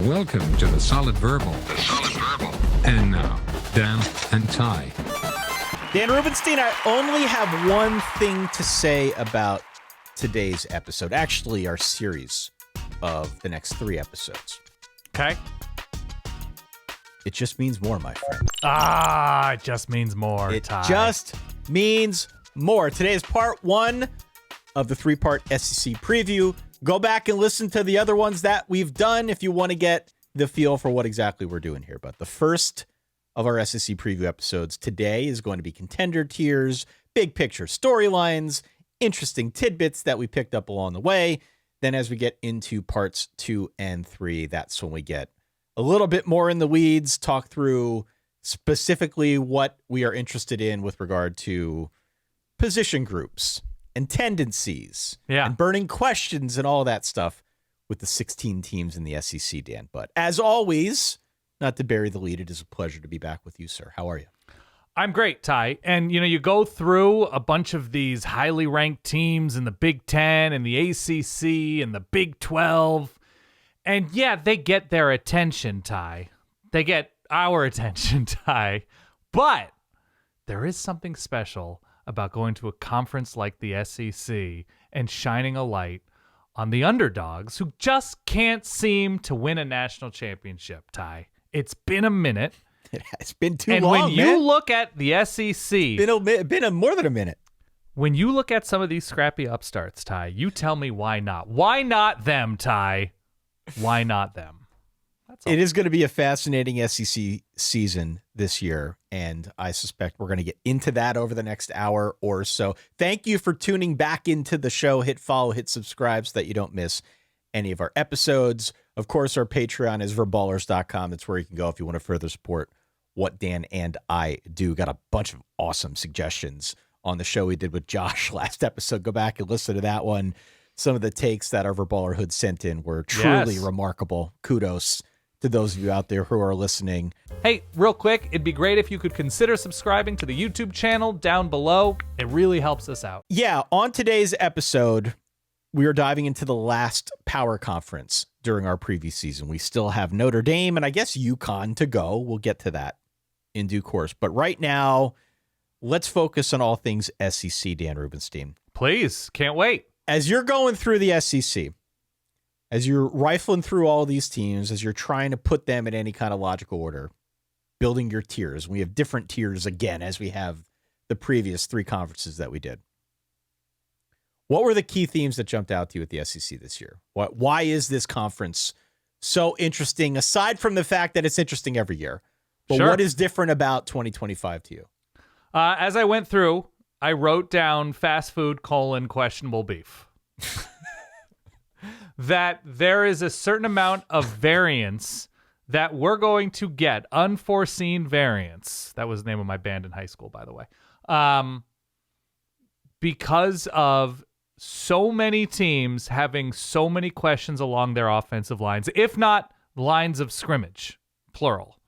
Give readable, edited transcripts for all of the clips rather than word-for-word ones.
Welcome to the Solid Verbal. And now, Dan and Ty. Dan Rubenstein, I only have one thing to say about today's episode. Actually, our series of the next 3 episodes. Okay. It just means more, my friend. It just means more. It Ty. just means more. Today is part 1 of the 3-part SEC preview. Go back and listen to the other ones that we've done if you want to get the feel for what exactly we're doing here. But the first of our SEC preview episodes today is going to be contender tiers, big picture storylines, interesting tidbits that we picked up along the way. Then as we get into parts 2 and 3, that's when we get a little bit more in the weeds, talk through specifically what we are interested in with regard to position groups and tendencies and burning questions and all that stuff with the 16 teams in the SEC, Dan. But as always, not to bury the lead, it is a pleasure to be back with you, sir. How are you? I'm great, Ty. And, you go through a bunch of these highly ranked teams in the Big Ten and the ACC and the Big 12. And, they get their attention, Ty. They get our attention, Ty. But there is something special about going to a conference like the SEC and shining a light on the underdogs who just can't seem to win a national championship, Ty. It's been a minute. It's been too and long, when you look at the SEC... Been more than a minute. When you look at some of these scrappy upstarts, Ty, you tell me why not. Why not them, Ty? Why not them? That's all. It is going to be a fascinating SEC season this year, and I suspect we're going to get into that over the next hour or so. Thank you for tuning back into the show. Hit follow, hit subscribe so that you don't miss any of our episodes. Of course, our Patreon is verballers.com. That's where you can go if you want to further support what Dan and I do. Got a bunch of awesome suggestions on the show we did with Josh last episode. Go back and listen to that one. Some of the takes that our Verballer Hood sent in were truly remarkable. Kudos to those of you out there who are listening. Hey, real quick, it'd be great if you could consider subscribing to the YouTube channel down below. It really helps us out. Yeah, on today's episode, we are diving into the last power conference during our previous season. We still have Notre Dame and I guess UConn to go. We'll get to that in due course. But right now, let's focus on all things SEC, Dan Rubenstein. Please, can't wait. As you're going through the SEC, as you're rifling through all these teams, as you're trying to put them in any kind of logical order, building your tiers. We have different tiers again, as we have the previous 3 conferences that we did. What were the key themes that jumped out to you at the SEC this year? Why is this conference so interesting, aside from the fact that it's interesting every year? But what is different about 2025 to you? As I went through, I wrote down fast food, questionable beef. That there is a certain amount of variance that we're going to get, unforeseen variance. That was the name of my band in high school, by the way. Because of so many teams having so many questions along their offensive lines, if not lines of scrimmage, plural.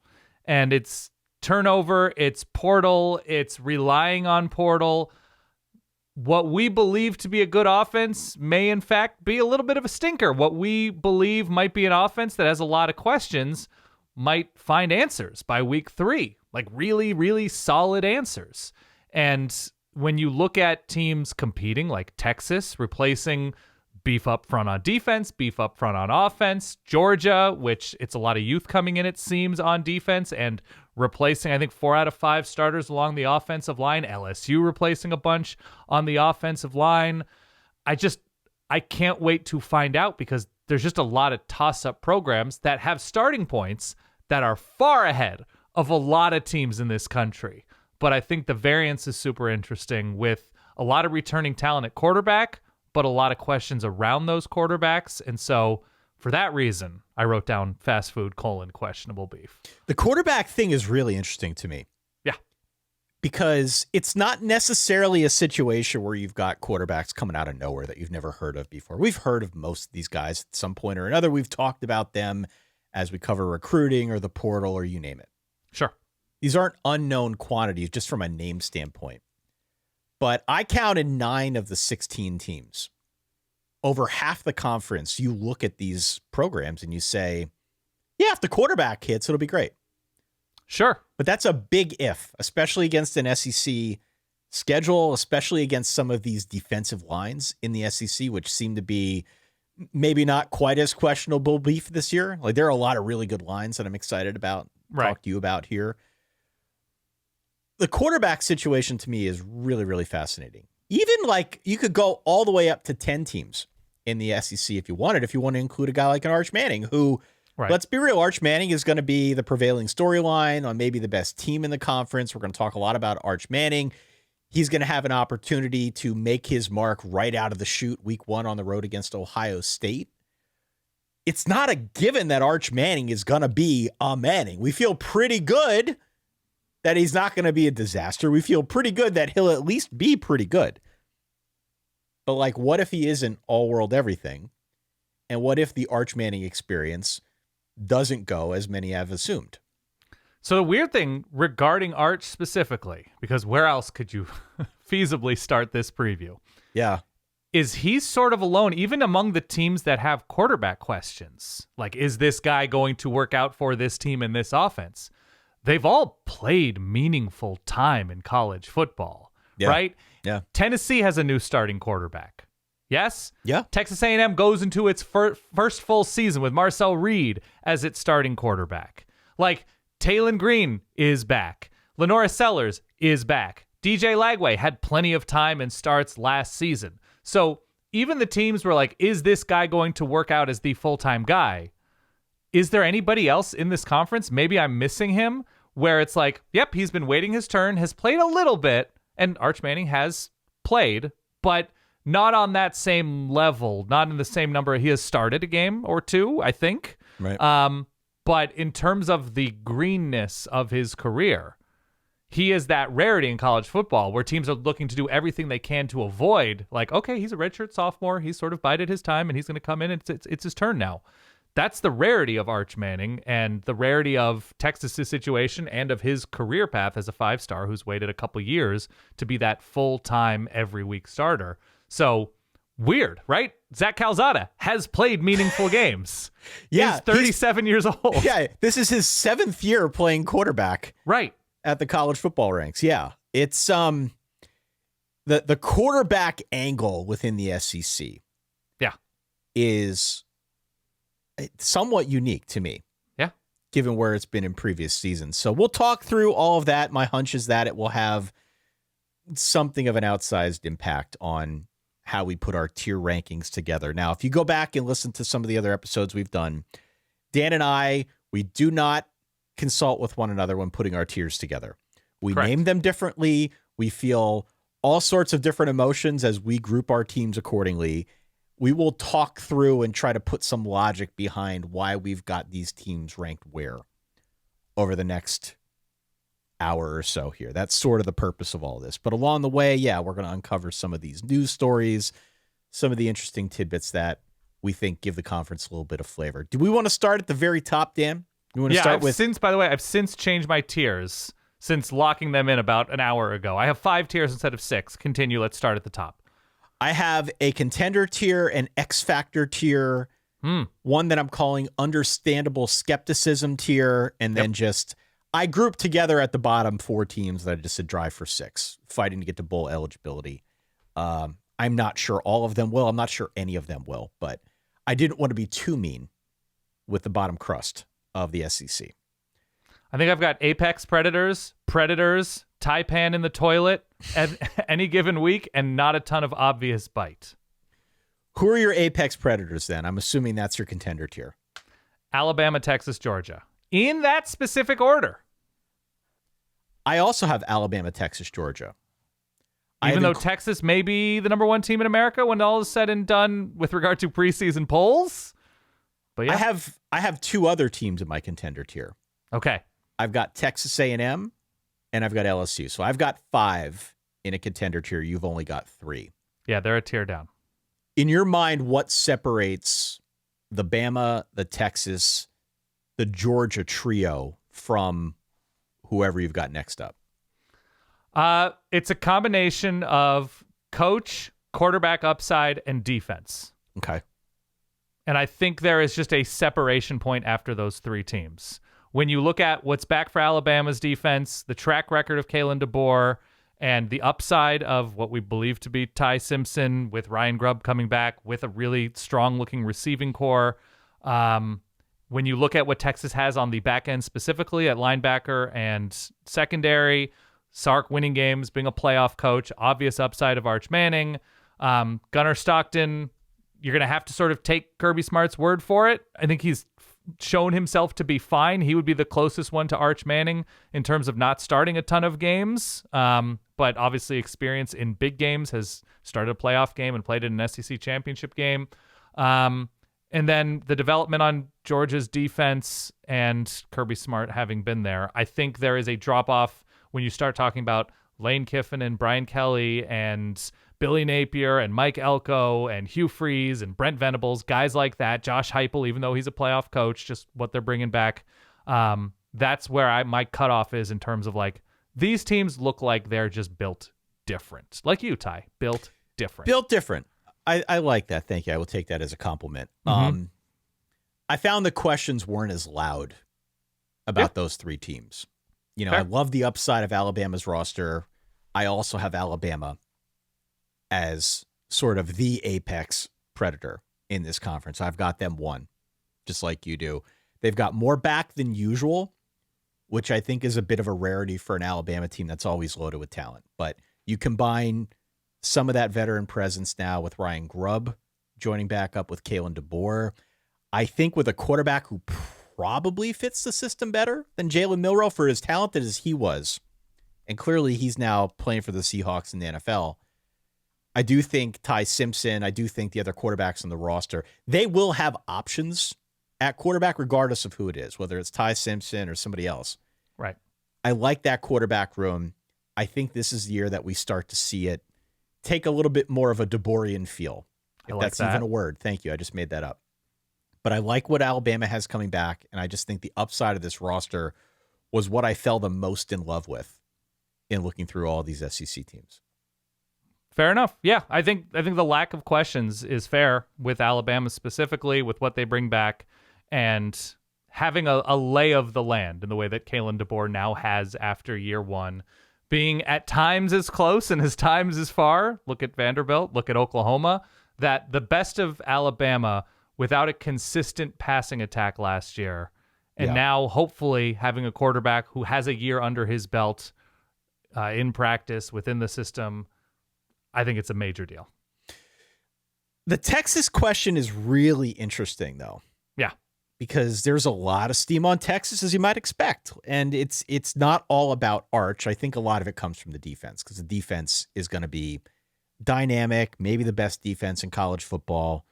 And it's turnover, it's portal, it's relying on portal. What we believe to be a good offense may, in fact, be a little bit of a stinker. What we believe might be an offense that has a lot of questions might find answers by week 3, like really, really solid answers. And when you look at teams competing, like Texas replacing beef up front on defense, beef up front on offense, Georgia, which it's a lot of youth coming in, it seems, on defense, and replacing, I think, 4 out of 5 starters along the offensive line. LSU replacing a bunch on the offensive line. I can't wait to find out, because there's just a lot of toss-up programs that have starting points that are far ahead of a lot of teams in this country. But I think the variance is super interesting, with a lot of returning talent at quarterback, but a lot of questions around those quarterbacks. And so for that reason, I wrote down fast food, questionable beef. The quarterback thing is really interesting to me. Yeah. Because it's not necessarily a situation where you've got quarterbacks coming out of nowhere that you've never heard of before. We've heard of most of these guys at some point or another. We've talked about them as we cover recruiting or the portal or you name it. Sure. These aren't unknown quantities just from a name standpoint. But I counted 9 of the 16 teams. Over half the conference, you look at these programs and you say, Yeah, if the quarterback hits, it'll be great. Sure. But that's a big if, especially against an SEC schedule, especially against some of these defensive lines in the SEC, which seem to be maybe not quite as questionable beef this year. Like, there are a lot of really good lines that I'm excited about, talk to you about here. The quarterback situation to me is really, really fascinating. Even like you could go all the way up to 10 teams in the SEC if you wanted, if you want to include a guy like an Arch Manning, who, let's be real, Arch Manning is going to be the prevailing storyline on maybe the best team in the conference. We're going to talk a lot about Arch Manning. He's going to have an opportunity to make his mark right out of the chute week 1 on the road against Ohio State. It's not a given that Arch Manning is going to be a Manning. We feel pretty good that he's not going to be a disaster. We feel pretty good that he'll at least be pretty good. But like, what if he isn't all-world everything? And what if the Arch Manning experience doesn't go as many have assumed? So the weird thing regarding Arch specifically, because where else could you feasibly start this preview? Yeah. Is he's sort of alone, even among the teams that have quarterback questions. Like, is this guy going to work out for this team in this offense? They've all played meaningful time in college football, right? Yeah. Tennessee has a new starting quarterback. Yes? Yeah. Texas A&M goes into its first full season with Marcel Reed as its starting quarterback. Like, Taylon Green is back. Lenora Sellers is back. DJ Lagway had plenty of time and starts last season. So even the teams were like, is this guy going to work out as the full-time guy? Is there anybody else in this conference? Maybe I'm missing him, where it's like, yep, he's been waiting his turn, has played a little bit, and Arch Manning has played, but not on that same level, not in the same number. He has started a game or two, I think. Right. But in terms of the greenness of his career, he is that rarity in college football where teams are looking to do everything they can to avoid, like, okay, he's a redshirt sophomore. He's sort of bided his time, and he's going to come in, and it's his turn now. That's the rarity of Arch Manning and the rarity of Texas's situation and of his career path as a 5-star who's waited a couple years to be that full-time every week starter. So weird, right? Zach Calzada has played meaningful games. Yeah. He's 37 years old. Yeah. This is his 7th year playing quarterback. Right. At the college football ranks. Yeah. It's the quarterback angle within the SEC. Yeah. Is somewhat unique to me. Yeah. Given where it's been in previous seasons. So we'll talk through all of that. My hunch is that it will have something of an outsized impact on how we put our tier rankings together. Now, if you go back and listen to some of the other episodes we've done, Dan and I, we do not consult with one another when putting our tiers together. We Correct. name them differently. We feel all sorts of different emotions as we group our teams accordingly. We will talk through and try to put some logic behind why we've got these teams ranked where over the next hour or so here. That's sort of the purpose of all this. But along the way, yeah, we're going to uncover some of these news stories, some of the interesting tidbits that we think give the conference a little bit of flavor. Do we want to start at the very top, Dan? You want to start with? By the way, I've since changed my tiers since locking them in about an hour ago. I have 5 tiers instead of 6. Continue. Let's start at the top. I have a contender tier, an X Factor tier, one that I'm calling understandable skepticism tier, and then just I grouped together at the bottom 4 teams that I just said drive for 6, fighting to get to bowl eligibility. I'm not sure all of them will. I'm not sure any of them will, but I didn't want to be too mean with the bottom crust of the SEC. I think I've got Apex Predators, Taipan in the toilet any given week, and not a ton of obvious bite. Who are your Apex Predators then? I'm assuming that's your contender tier. Alabama, Texas, Georgia. In that specific order. I also have Alabama, Texas, Georgia. Even though Texas may be the number 1 team in America when all is said and done with regard to preseason polls. But yeah. I have 2 other teams in my contender tier. Okay. I've got Texas A&M and I've got LSU. So I've got 5 in a contender tier. You've only got 3. Yeah, they're a tier down. In your mind, what separates the Bama, the Texas, the Georgia trio from whoever you've got next up? It's a combination of coach, quarterback upside, and defense. Okay. And I think there is just a separation point after those three teams. When you look at what's back for Alabama's defense, the track record of Kalen DeBoer, and the upside of what we believe to be Ty Simpson with Ryan Grubb coming back with a really strong-looking receiving core. When you look at what Texas has on the back end specifically at linebacker and secondary, Sark winning games, being a playoff coach, obvious upside of Arch Manning, Gunner Stockton, you're going to have to sort of take Kirby Smart's word for it. I think he's shown himself to be fine. He would be the closest one to Arch Manning in terms of not starting a ton of games, but obviously experience in big games, has started a playoff game and played in an SEC championship game. And then the development on Georgia's defense and Kirby Smart having been there, I think there is a drop-off when you start talking about Lane Kiffin and Brian Kelly and Billy Napier and Mike Elko and Hugh Freeze and Brent Venables, guys like that, Josh Heupel, even though he's a playoff coach, just what they're bringing back. That's where my cutoff is in terms of like, these teams look like they're just built different. Like you, Ty, built different. Built different. I like that. Thank you. I will take that as a compliment. Mm-hmm. I found the questions weren't as loud about those three teams. You know, Fair. I love the upside of Alabama's roster. I also have Alabama as sort of the apex predator in this conference. I've got them one, just like you do. They've got more back than usual, which I think is a bit of a rarity for an Alabama team that's always loaded with talent. But you combine some of that veteran presence now with Ryan Grubb joining back up with Kalen DeBoer. I think with a quarterback who probably fits the system better than Jalen Milroe for as talented as he was, and clearly he's now playing for the Seahawks in the NFL, I do think Ty Simpson, I do think the other quarterbacks on the roster, they will have options at quarterback regardless of who it is, whether it's Ty Simpson or somebody else. Right. I like that quarterback room. I think this is the year that we start to see it take a little bit more of a DeBoerian feel. If that's even a word. Thank you. I just made that up. But I like what Alabama has coming back, and I just think the upside of this roster was what I fell the most in love with in looking through all these SEC teams. Fair enough. Yeah, I think the lack of questions is fair with Alabama specifically, with what they bring back, and having a lay of the land in the way that Kalen DeBoer now has after year one, being at times as close and as times as far. Look at Vanderbilt, look at Oklahoma, that the best of Alabama without a consistent passing attack last year. And now hopefully having a quarterback who has a year under his belt in practice within the system, I think it's a major deal. The Texas question is really interesting, though. Yeah. Because there's a lot of steam on Texas, as you might expect. And it's not all about Arch. I think a lot of it comes from the defense, because the defense is going to be dynamic, maybe the best defense in college football.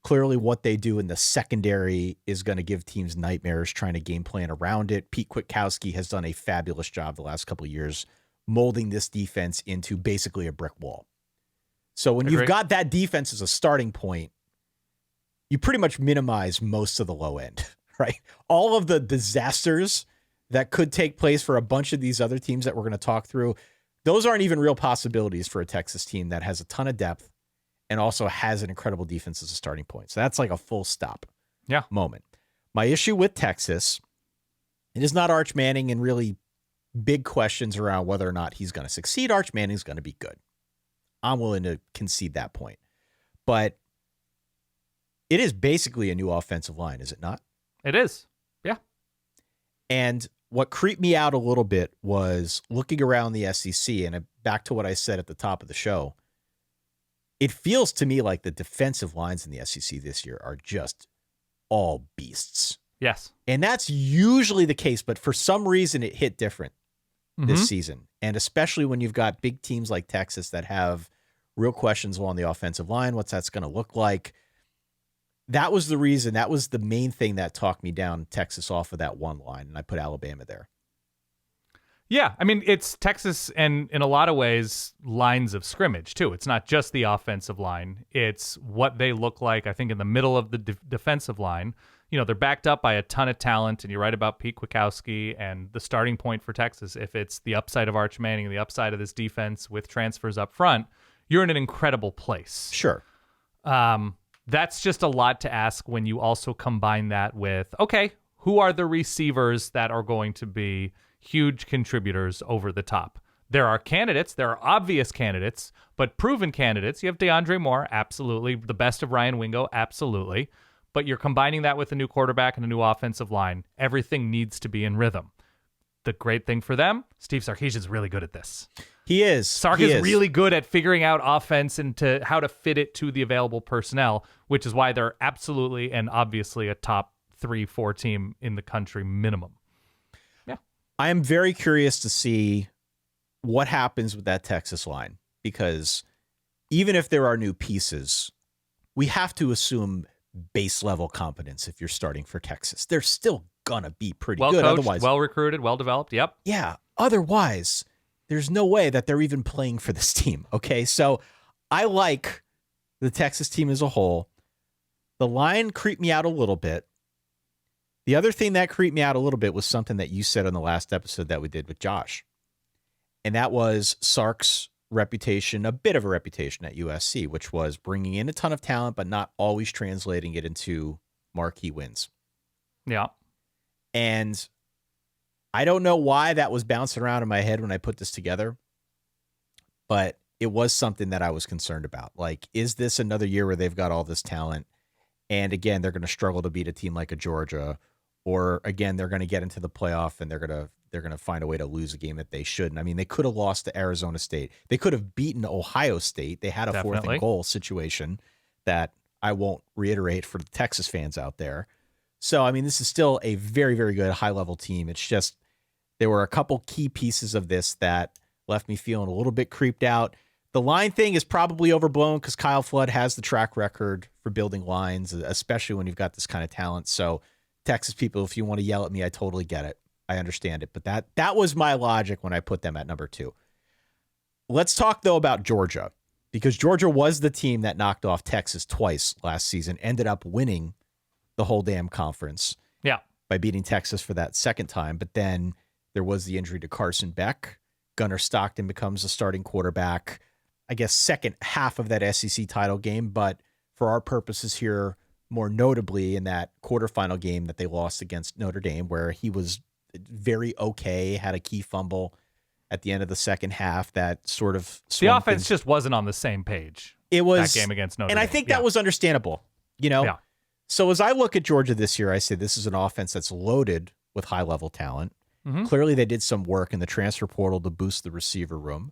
Clearly what they do in the secondary is going to give teams nightmares trying to game plan around it. Pete Kwiatkowski has done a fabulous job the last couple of years molding this defense into basically a brick wall. So when you've got that defense as a starting point, you pretty much minimize most of the low end, right? All of the disasters that could take place for a bunch of these other teams that we're going to talk through, those aren't even real possibilities for a Texas team that has a ton of depth and also has an incredible defense as a starting point. So that's like a full stop moment. My issue with Texas, it is not Arch Manning and really big questions around whether or not he's going to succeed. Arch Manning's going to be good. I'm willing to concede that point. But it is basically a new offensive line, is it not? It is. Yeah. And what creeped me out a little bit was looking around the SEC, and back to what I said at the top of the show, it feels to me like the defensive lines in the SEC this year are just all beasts. Yes. And that's usually the case, but for some reason it hit different this season. And especially when you've got big teams like Texas that have real questions along the offensive line, what's that's going to look like. That was the reason. That was the main thing that talked me down Texas off of that one line, and I put Alabama there. Yeah, I mean, it's Texas and in a lot of ways lines of scrimmage too. It's not just the offensive line. It's what they look like, I think, in the middle of the defensive line. You know, they're backed up by a ton of talent, and you're right about Pete Kwiatkowski and the starting point for Texas. If it's the upside of Arch Manning and the upside of this defense with transfers up front, you're in an incredible place. Sure. that's just a lot to ask when you also combine that with, okay, who are the receivers that are going to be huge contributors over the top? There are candidates. There are obvious candidates, but proven candidates. You have DeAndre Moore, absolutely. The best of Ryan Wingo, absolutely. But you're combining that with a new quarterback and a new offensive line. Everything needs to be in rhythm. The great thing for them, Steve Sarkisian is really good at this. He is. Sark is really good at figuring out offense and to how to fit it to the available personnel, which is why they're absolutely and obviously a top 3-4 team in the country minimum. Yeah. I am very curious to see what happens with that Texas line, because even if there are new pieces, we have to assume base level competence. If you're starting for Texas, they're still gonna be pretty well good. Coached, Otherwise, well recruited, well developed. Yep. Yeah. Otherwise, there's no way that they're even playing for this team. Okay. So I like the Texas team as a whole. The line creeped me out a little bit. The other thing that creeped me out a little bit was something that you said on the last episode that we did with Josh. And that was Sark's reputation, a bit of a reputation at USC, which was bringing in a ton of talent, but not always translating it into marquee wins. Yeah. And I don't know why that was bouncing around in my head when I put this together, but it was something that I was concerned about. Like, is this another year where they've got all this talent, and again, they're going to struggle to beat a team like a Georgia, or again, they're going to get into the playoff and they're going to find a way to lose a game that they shouldn't. I mean, they could have lost to Arizona State. They could have beaten Ohio State. They had a Definitely. 4th and goal situation that I won't reiterate for the Texas fans out there. So, I mean, this is still a very, very good high-level team. It's just there were a couple key pieces of this that left me feeling a little bit creeped out. The line thing is probably overblown because Kyle Flood has the track record for building lines, especially when you've got this kind of talent. So, Texas people, if you want to yell at me, I totally get it. I understand it. But that was my logic when I put them at number 2. Let's talk, though, about Georgia, because Georgia was the team that knocked off Texas twice last season, ended up winning the whole damn conference. Yeah. By beating Texas for that second time. But then there was the injury to Carson Beck. Gunner Stockton becomes a starting quarterback, I guess, second half of that SEC title game. But for our purposes here, more notably in that quarterfinal game that they lost against Notre Dame, where he was very okay, had a key fumble at the end of the second half that sort of the offense just wasn't on the same page. It was that game against Notre Dame. And I think that was understandable, you know? Yeah. So as I look at Georgia this year, I say this is an offense that's loaded with high-level talent. Mm-hmm. Clearly, they did some work in the transfer portal to boost the receiver room.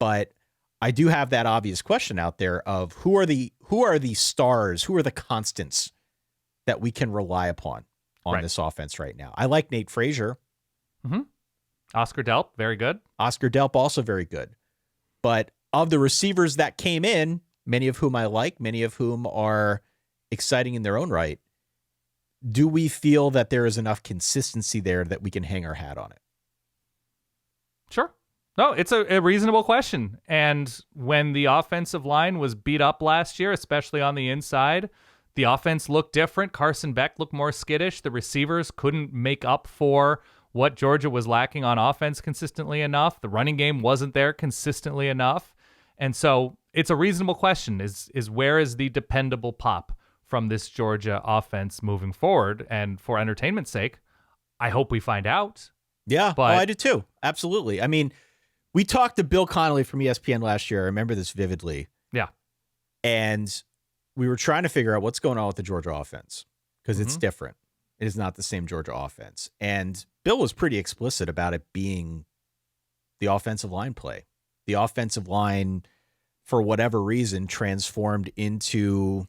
But I do have that obvious question out there of who are the stars, who are the constants that we can rely upon on this offense right now. I like Nate Frazier. Mm-hmm. Oscar Delp, very good. Oscar Delp, also very good. But of the receivers that came in, many of whom I like, many of whom are exciting in their own right, do we feel that there is enough consistency there that we can hang our hat on it? Sure. No, it's a reasonable question. And when the offensive line was beat up last year, especially on the inside, the offense looked different. Carson Beck looked more skittish. The receivers couldn't make up for what Georgia was lacking on offense consistently enough. The running game wasn't there consistently enough. And so it's a reasonable question is where is the dependable pop from this Georgia offense moving forward? And for entertainment's sake, I hope we find out. Yeah, but I do too. Absolutely. I mean, we talked to Bill Connolly from ESPN last year. I remember this vividly. Yeah. And we were trying to figure out what's going on with the Georgia offense because it's different. It is not the same Georgia offense. And Bill was pretty explicit about it being the offensive line play. The offensive line, for whatever reason, transformed into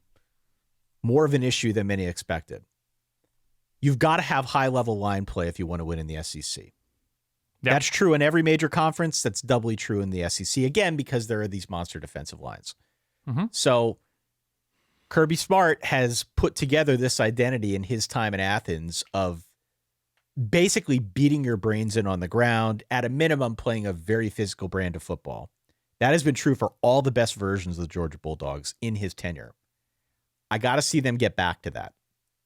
more of an issue than many expected. You've got to have high-level line play if you want to win in the SEC. Yeah. That's true in every major conference. That's doubly true in the SEC, again, because there are these monster defensive lines. Mm-hmm. So Kirby Smart has put together this identity in his time in Athens of basically beating your brains in on the ground, at a minimum playing a very physical brand of football. That has been true for all the best versions of the Georgia Bulldogs in his tenure. I got to see them get back to that.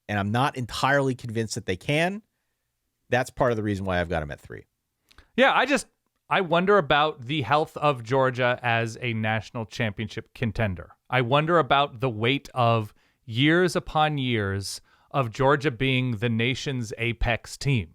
And I'm not entirely convinced that they can. That's part of the reason why I've got them at 3. Yeah, I wonder about the health of Georgia as a national championship contender. I wonder about the weight of years upon years of Georgia being the nation's apex team.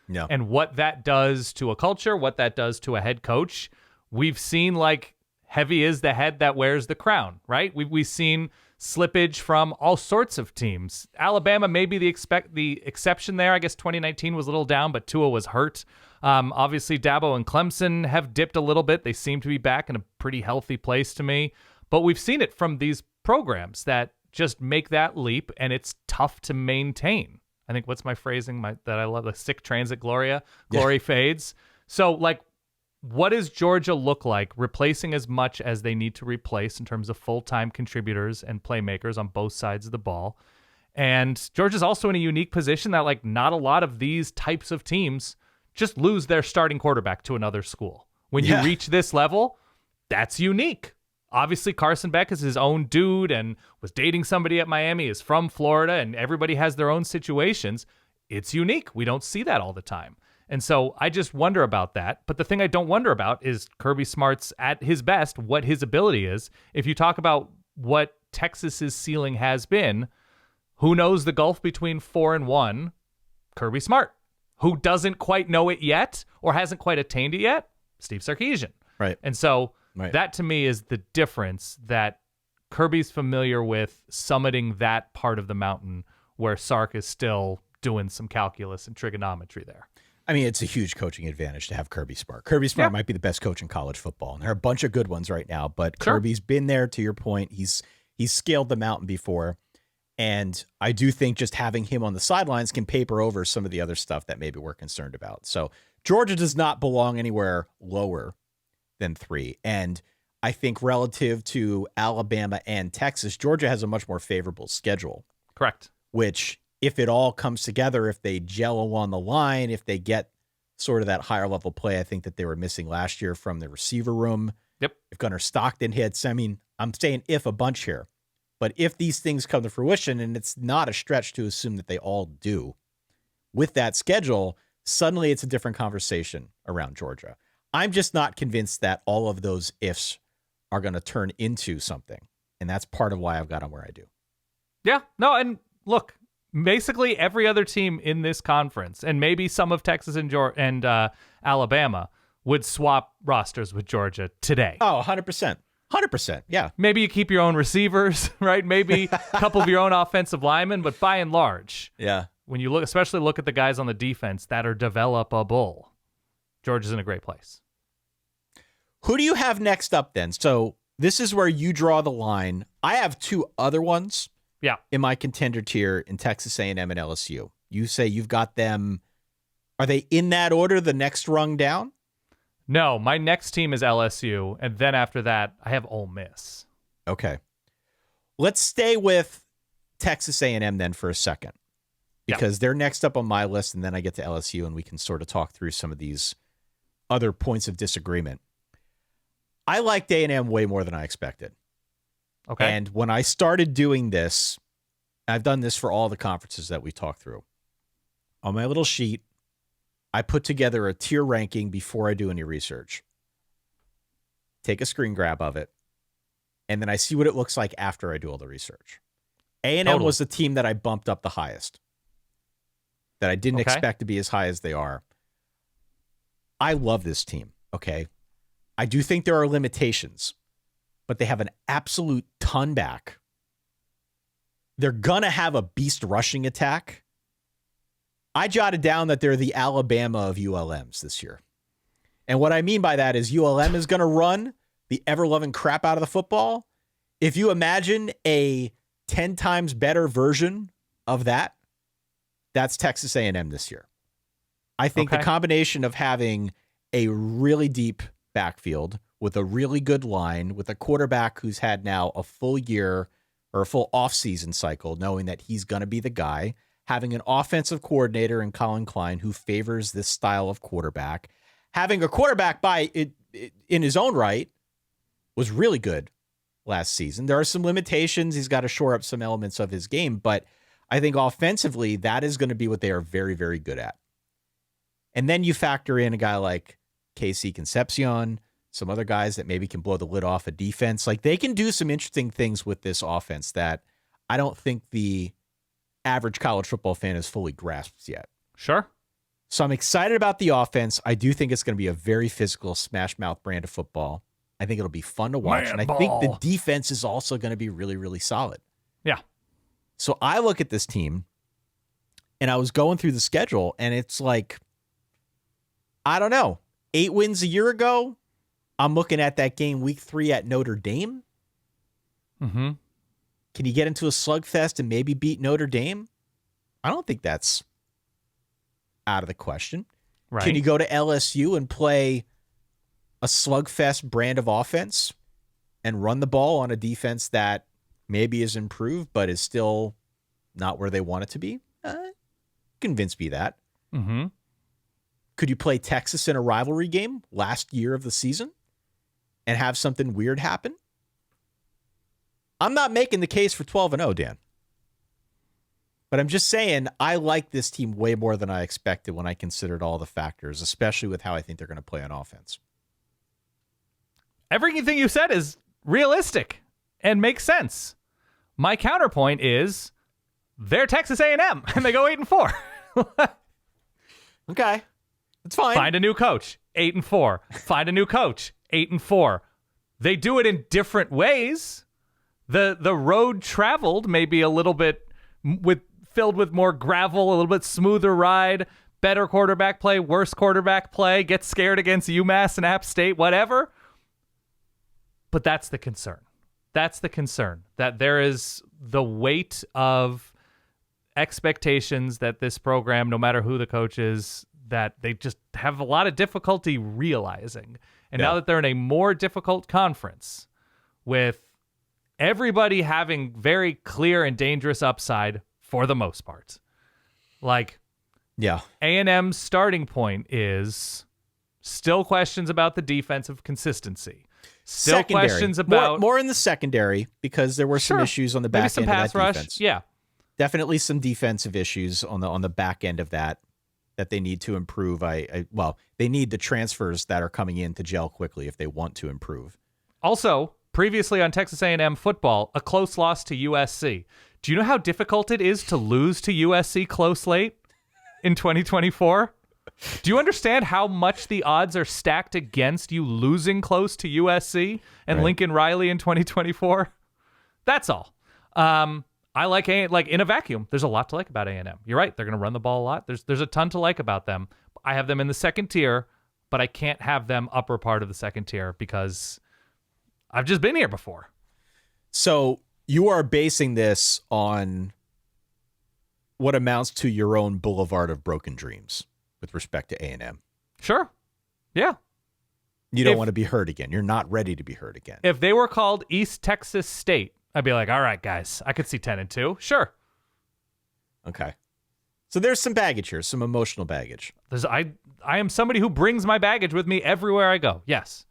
No. And what that does to a culture, what that does to a head coach, we've seen like heavy is the head that wears the crown, right? We've seen slippage from all sorts of teams. Alabama may be the exception there. I guess 2019 was a little down, but Tua was hurt. Obviously, Dabo and Clemson have dipped a little bit. They seem to be back in a pretty healthy place to me. But we've seen it from these programs that just make that leap, and it's tough to maintain. I think what's my phrasing that I love? The sick transit glory fades. So, like, what does Georgia look like replacing as much as they need to replace in terms of full-time contributors and playmakers on both sides of the ball? And Georgia's also in a unique position that, like, not a lot of these types of teams just lose their starting quarterback to another school. When you reach this level, that's unique. Obviously, Carson Beck is his own dude and was dating somebody at Miami, is from Florida, and everybody has their own situations. It's unique. We don't see that all the time. And so I just wonder about that. But the thing I don't wonder about is Kirby Smart's at his best, what his ability is. If you talk about what Texas's ceiling has been, who knows the gulf between 4-1? Kirby Smart. Who doesn't quite know it yet or hasn't quite attained it yet? Steve Sarkisian. Right. And so that to me is the difference, that Kirby's familiar with summiting that part of the mountain where Sark is still doing some calculus and trigonometry there. I mean, it's a huge coaching advantage to have Kirby Smart. Kirby Smart might be the best coach in college football. And there are a bunch of good ones right now, but Kirby's been there, to your point. He's scaled the mountain before. And I do think just having him on the sidelines can paper over some of the other stuff that maybe we're concerned about. So Georgia does not belong anywhere lower than 3. And I think relative to Alabama and Texas, Georgia has a much more favorable schedule. Correct. Which, if it all comes together, if they gel along the line, if they get sort of that higher level play, I think that they were missing last year from the receiver room. Yep. If Gunner Stockton hits, I mean, I'm saying if a bunch here, but if these things come to fruition, and it's not a stretch to assume that they all do, with that schedule, suddenly it's a different conversation around Georgia. I'm just not convinced that all of those ifs are going to turn into something. And that's part of why I've got them where I do. Yeah. No, and look, basically every other team in this conference, and maybe some of Texas and Alabama, would swap rosters with Georgia today. Oh, 100%. 100%. Yeah. Maybe you keep your own receivers, right? Maybe a couple of your own offensive linemen, but by and large, when you especially look at the guys on the defense that are developable, Georgia's in a great place. Who do you have next up then? So this is where you draw the line. I have 2 other ones in my contender tier in Texas A&M and LSU. You say you've got them. Are they in that order, the next rung down? No, my next team is LSU, and then after that, I have Ole Miss. Okay. Let's stay with Texas A&M then for a second, because they're next up on my list, and then I get to LSU, and we can sort of talk through some of these other points of disagreement. I liked A&M way more than I expected. Okay. And when I started doing this, I've done this for all the conferences that we talked through. On my little sheet, I put together a tier ranking before I do any research. Take a screen grab of it, and then I see what it looks like after I do all the research. A&M was the team that I bumped up the highest, that I didn't expect to be as high as they are. I love this team, okay? I do think there are limitations, but they have an absolute ton back. They're going to have a beast rushing attack. I jotted down that they're the Alabama of ULMs this year. And what I mean by that is ULM is going to run the ever-loving crap out of the football. If you imagine a 10 times better version of that, that's Texas A&M this year. I think the combination of having a really deep backfield with a really good line, with a quarterback who's had now a full year or a full offseason cycle, knowing that he's going to be the guy, having an offensive coordinator in Colin Klein who favors this style of quarterback, having a quarterback in his own right was really good last season. There are some limitations. He's got to shore up some elements of his game, but I think offensively, that is going to be what they are very, very good at. And then you factor in a guy like KC Concepcion, some other guys that maybe can blow the lid off a defense. Like, they can do some interesting things with this offense that I don't think the average college football fan is fully grasped yet. Sure. So I'm excited about the offense. I do think it's going to be a very physical, smash mouth brand of football. I think it'll be fun to watch. Man and I ball. think the defense is also going to be really, really solid. Yeah. So I look at this team and I was going through the schedule and it's like, I don't know, 8 wins a year ago. I'm looking at that game week 3 at Notre Dame. Mm-hmm. Can you get into a slugfest and maybe beat Notre Dame? I don't think that's out of the question. Right. Can you go to LSU and play a slugfest brand of offense and run the ball on a defense that maybe is improved but is still not where they want it to be? Convince me that. Mm-hmm. Could you play Texas in a rivalry game last year of the season and have something weird happen? I'm not making the case for 12-0, Dan. But I'm just saying I like this team way more than I expected when I considered all the factors, especially with how I think they're going to play on offense. Everything you said is realistic and makes sense. My counterpoint is they're Texas A&M and they go 8-4. Okay. It's fine. Find a new coach, 8-4. Find a new coach, 8-4. They do it in different ways. The road traveled may be a little bit filled with more gravel, a little bit smoother ride, better quarterback play, worse quarterback play, get scared against UMass and App State, whatever. But that's the concern. That's the concern, that there is the weight of expectations that this program, no matter who the coach is, that they just have a lot of difficulty realizing. And now that they're in a more difficult conference with everybody having very clear and dangerous upside for the most part. Like, A&M's starting point is still questions about the defensive consistency. Still secondary. Questions about... More in the secondary because there were some issues on the back Maybe some end pass of that rush. defense. Yeah. Definitely some defensive issues on the back end of that they need to improve. They need the transfers that are coming in to gel quickly if they want to improve. Also, previously on Texas A&M football, a close loss to USC. Do you know how difficult it is to lose to USC close late in 2024? Do you understand how much the odds are stacked against you losing close to USC and Lincoln Riley in 2024? That's all. I like in a vacuum. There's a lot to like about A&M. You're right. They're going to run the ball a lot. There's a ton to like about them. I have them in the second tier, but I can't have them upper part of the second tier because I've just been here before. So you are basing this on what amounts to your own boulevard of broken dreams with respect to A&M. Sure. Yeah. You don't want to be hurt again. You're not ready to be hurt again. If they were called East Texas State, I'd be like, all right, guys, I could see 10-2. Sure. Okay. So there's some baggage here, some emotional baggage. I am somebody who brings my baggage with me everywhere I go. Yes.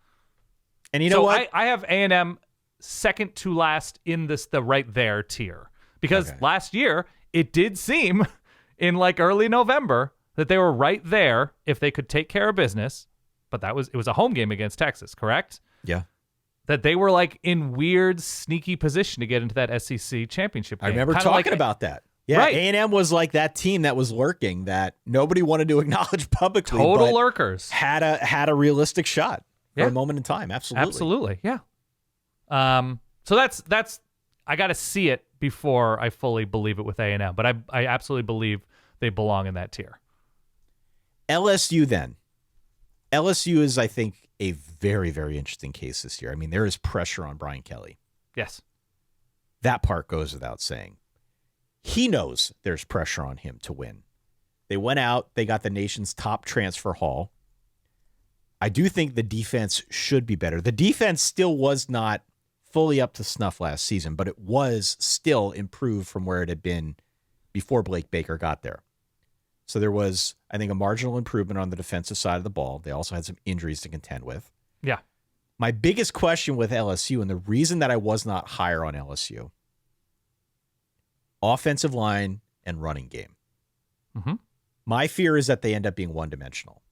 And you know what? I have A&M second to last in the right there tier. Because last year, it did seem in like early November that they were right there if they could take care of business. But it was a home game against Texas, correct? Yeah. That they were like in weird, sneaky position to get into that SEC championship game. I remember talking about that. Yeah, right. A&M was like that team that was lurking that nobody wanted to acknowledge publicly. Total but lurkers. Had a realistic shot for a moment in time. Absolutely. Absolutely. Yeah. So that's I got to see it before I fully believe it with A&M, but I absolutely believe they belong in that tier. LSU then. LSU is, I think, a very, very interesting case this year. I mean, there is pressure on Brian Kelly. Yes. That part goes without saying. He knows there's pressure on him to win. They went out. They got the nation's top transfer haul. I do think the defense should be better. The defense still was not fully up to snuff last season, but it was still improved from where it had been before Blake Baker got there. So there was, I think, a marginal improvement on the defensive side of the ball. They also had some injuries to contend with. Yeah. My biggest question with LSU, and the reason that I was not higher on LSU, offensive line and running game. Mm-hmm. My fear is that they end up being one-dimensional.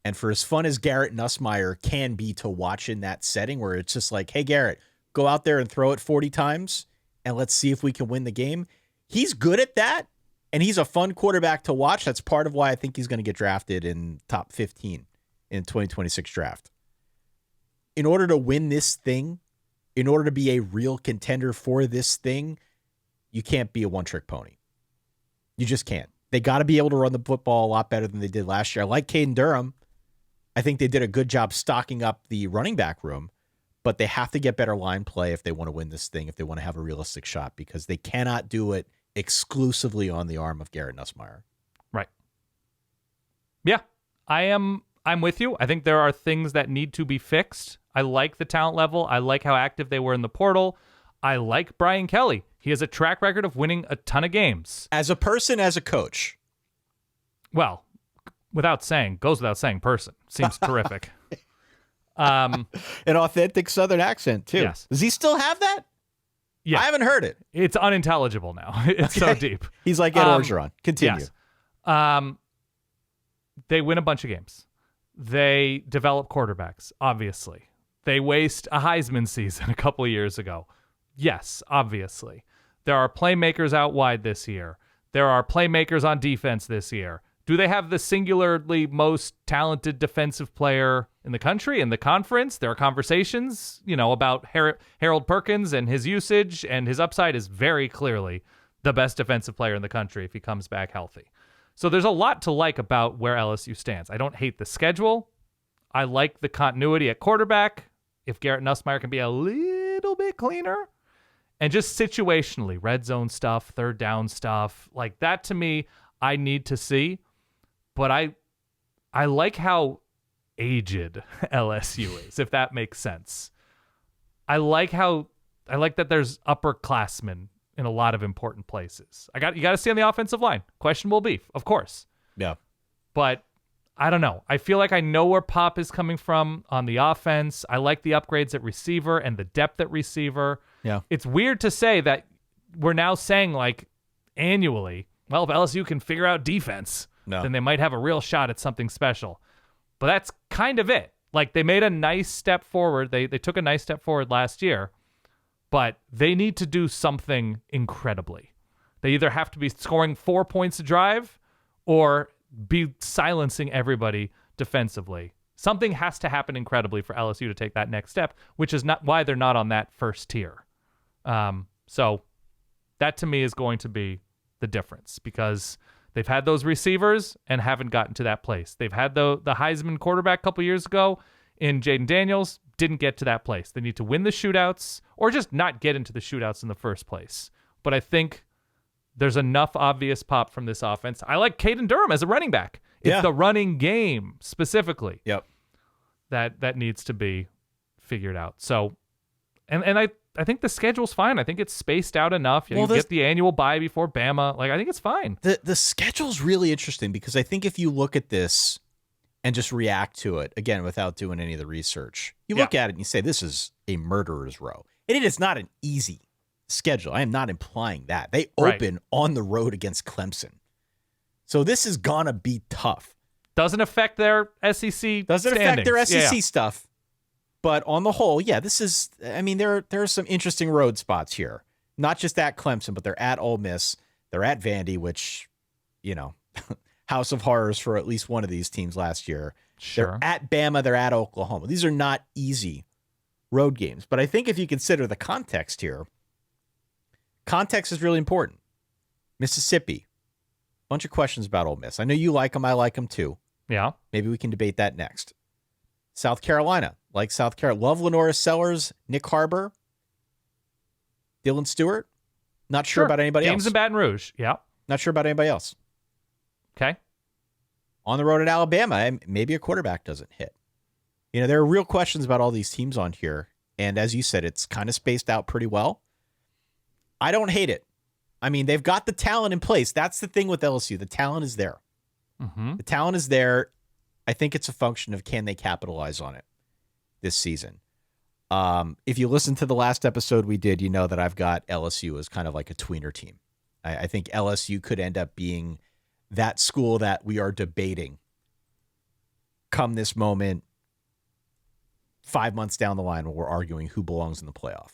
And for as fun as Garrett Nussmeier can be to watch in that setting where it's just like, hey, Garrett, go out there and throw it 40 times, and let's see if we can win the game. He's good at that, and he's a fun quarterback to watch. That's part of why I think he's going to get drafted in top 15 in 2026 draft. In order to win this thing, in order to be a real contender for this thing, you can't be a one-trick pony. You just can't. They got to be able to run the football a lot better than they did last year. I like Caden Durham. I think they did a good job stocking up the running back room, but they have to get better line play if they want to win this thing, if they want to have a realistic shot, because they cannot do it exclusively on the arm of Garrett Nussmeier. Right. Yeah, I'm with you. I think there are things that need to be fixed. I like the talent level. I like how active they were in the portal. I like Brian Kelly. He has a track record of winning a ton of games. As a person, as a coach. Well, goes without saying person. Seems terrific. An authentic Southern accent, too. Yes. Does he still have that? Yeah. I haven't heard it. It's unintelligible now. It's so deep. He's like Ed Orgeron. Continue. Yes. They win a bunch of games. They develop quarterbacks, obviously. They waste a Heisman season a couple of years ago. Yes, obviously. There are playmakers out wide this year. There are playmakers on defense this year. Do they have the singularly most talented defensive player in the country, in the conference? There are conversations, about Harold Perkins and his usage, and his upside is very clearly the best defensive player in the country if he comes back healthy. So there's a lot to like about where LSU stands. I don't hate the schedule. I like the continuity at quarterback. If Garrett Nussmeier can be a little bit cleaner, and just situationally, red zone stuff, third down stuff, like that to me, I need to see. But I like how aged LSU is, if that makes sense. I like that there's upperclassmen in a lot of important places. You got to see on the offensive line. Questionable beef, of course. Yeah. But I don't know. I feel like I know where Pop is coming from on the offense. I like the upgrades at receiver and the depth at receiver. Yeah. It's weird to say that we're now saying like annually, well, if LSU can figure out defense, then they might have a real shot at something special. But that's kind of it. Like they made a nice step forward. They took a nice step forward last year, but they need to do something incredibly. They either have to be scoring 4 points a drive or be silencing everybody defensively. Something has to happen incredibly for LSU to take that next step, which is not why they're not on that first tier. So that to me is going to be the difference, because they've had those receivers and haven't gotten to that place. They've had the Heisman quarterback a couple years ago in Jaden Daniels, didn't get to that place. They need to win the shootouts or just not get into the shootouts in the first place. But I think there's enough obvious pop from this offense. I like Caden Durham as a running back. It's the running game specifically that needs to be figured out. So, and I think the schedule's fine. I think it's spaced out enough. You get the annual bye before Bama. Like, I think it's fine. The schedule's really interesting because I think if you look at this and just react to it, again, without doing any of the research, you look at it and you say, this is a murderer's row. And it is not an easy schedule. I am not implying that. They open on the road against Clemson. So this is going to be tough. Doesn't affect their SEC Doesn't affect their SEC Yeah. stuff. But on the whole, this is, I mean, there are some interesting road spots here. Not just at Clemson, but they're at Ole Miss. They're at Vandy, which, house of horrors for at least one of these teams last year. Sure. They're at Bama. They're at Oklahoma. These are not easy road games. But I think if you consider the context here, context is really important. Mississippi, bunch of questions about Ole Miss. I know you like them. I like them too. Yeah. Maybe we can debate that next. South Carolina, like South Carolina. Love Lenora Sellers, Nick Harbor, Dylan Stewart. Not sure about anybody else. Games in Baton Rouge. Yeah. Not sure about anybody else. Okay. On the road at Alabama, maybe a quarterback doesn't hit. There are real questions about all these teams on here. And as you said, it's kind of spaced out pretty well. I don't hate it. I mean, they've got the talent in place. That's the thing with LSU. The talent is there. Mm-hmm. The talent is there. I think it's a function of can they capitalize on it this season. If you listen to the last episode we did, you know that I've got LSU as kind of like a tweener team. I think LSU could end up being that school that we are debating come this moment 5 months down the line when we're arguing who belongs in the playoff.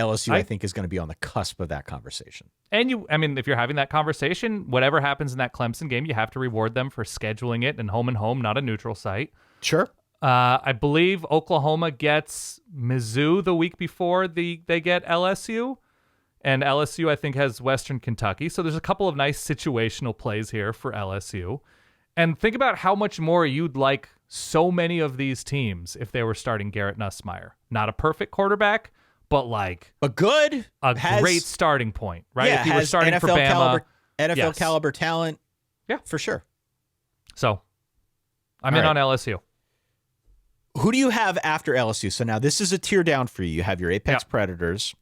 LSU, I think, is going to be on the cusp of that conversation. And if you're having that conversation, whatever happens in that Clemson game, you have to reward them for scheduling it in home, not a neutral site. Sure. I believe Oklahoma gets Mizzou the week before they get LSU. And LSU, I think, has Western Kentucky. So there's a couple of nice situational plays here for LSU. And think about how much more you'd like so many of these teams if they were starting Garrett Nussmeier. Not a perfect quarterback, but good. Great starting point, right? Yeah, if you were starting NFL for Bama. NFL caliber talent. Yeah. For sure. So I'm in on LSU. Who do you have after LSU? So now this is a tier down for you. You have your Apex Predators.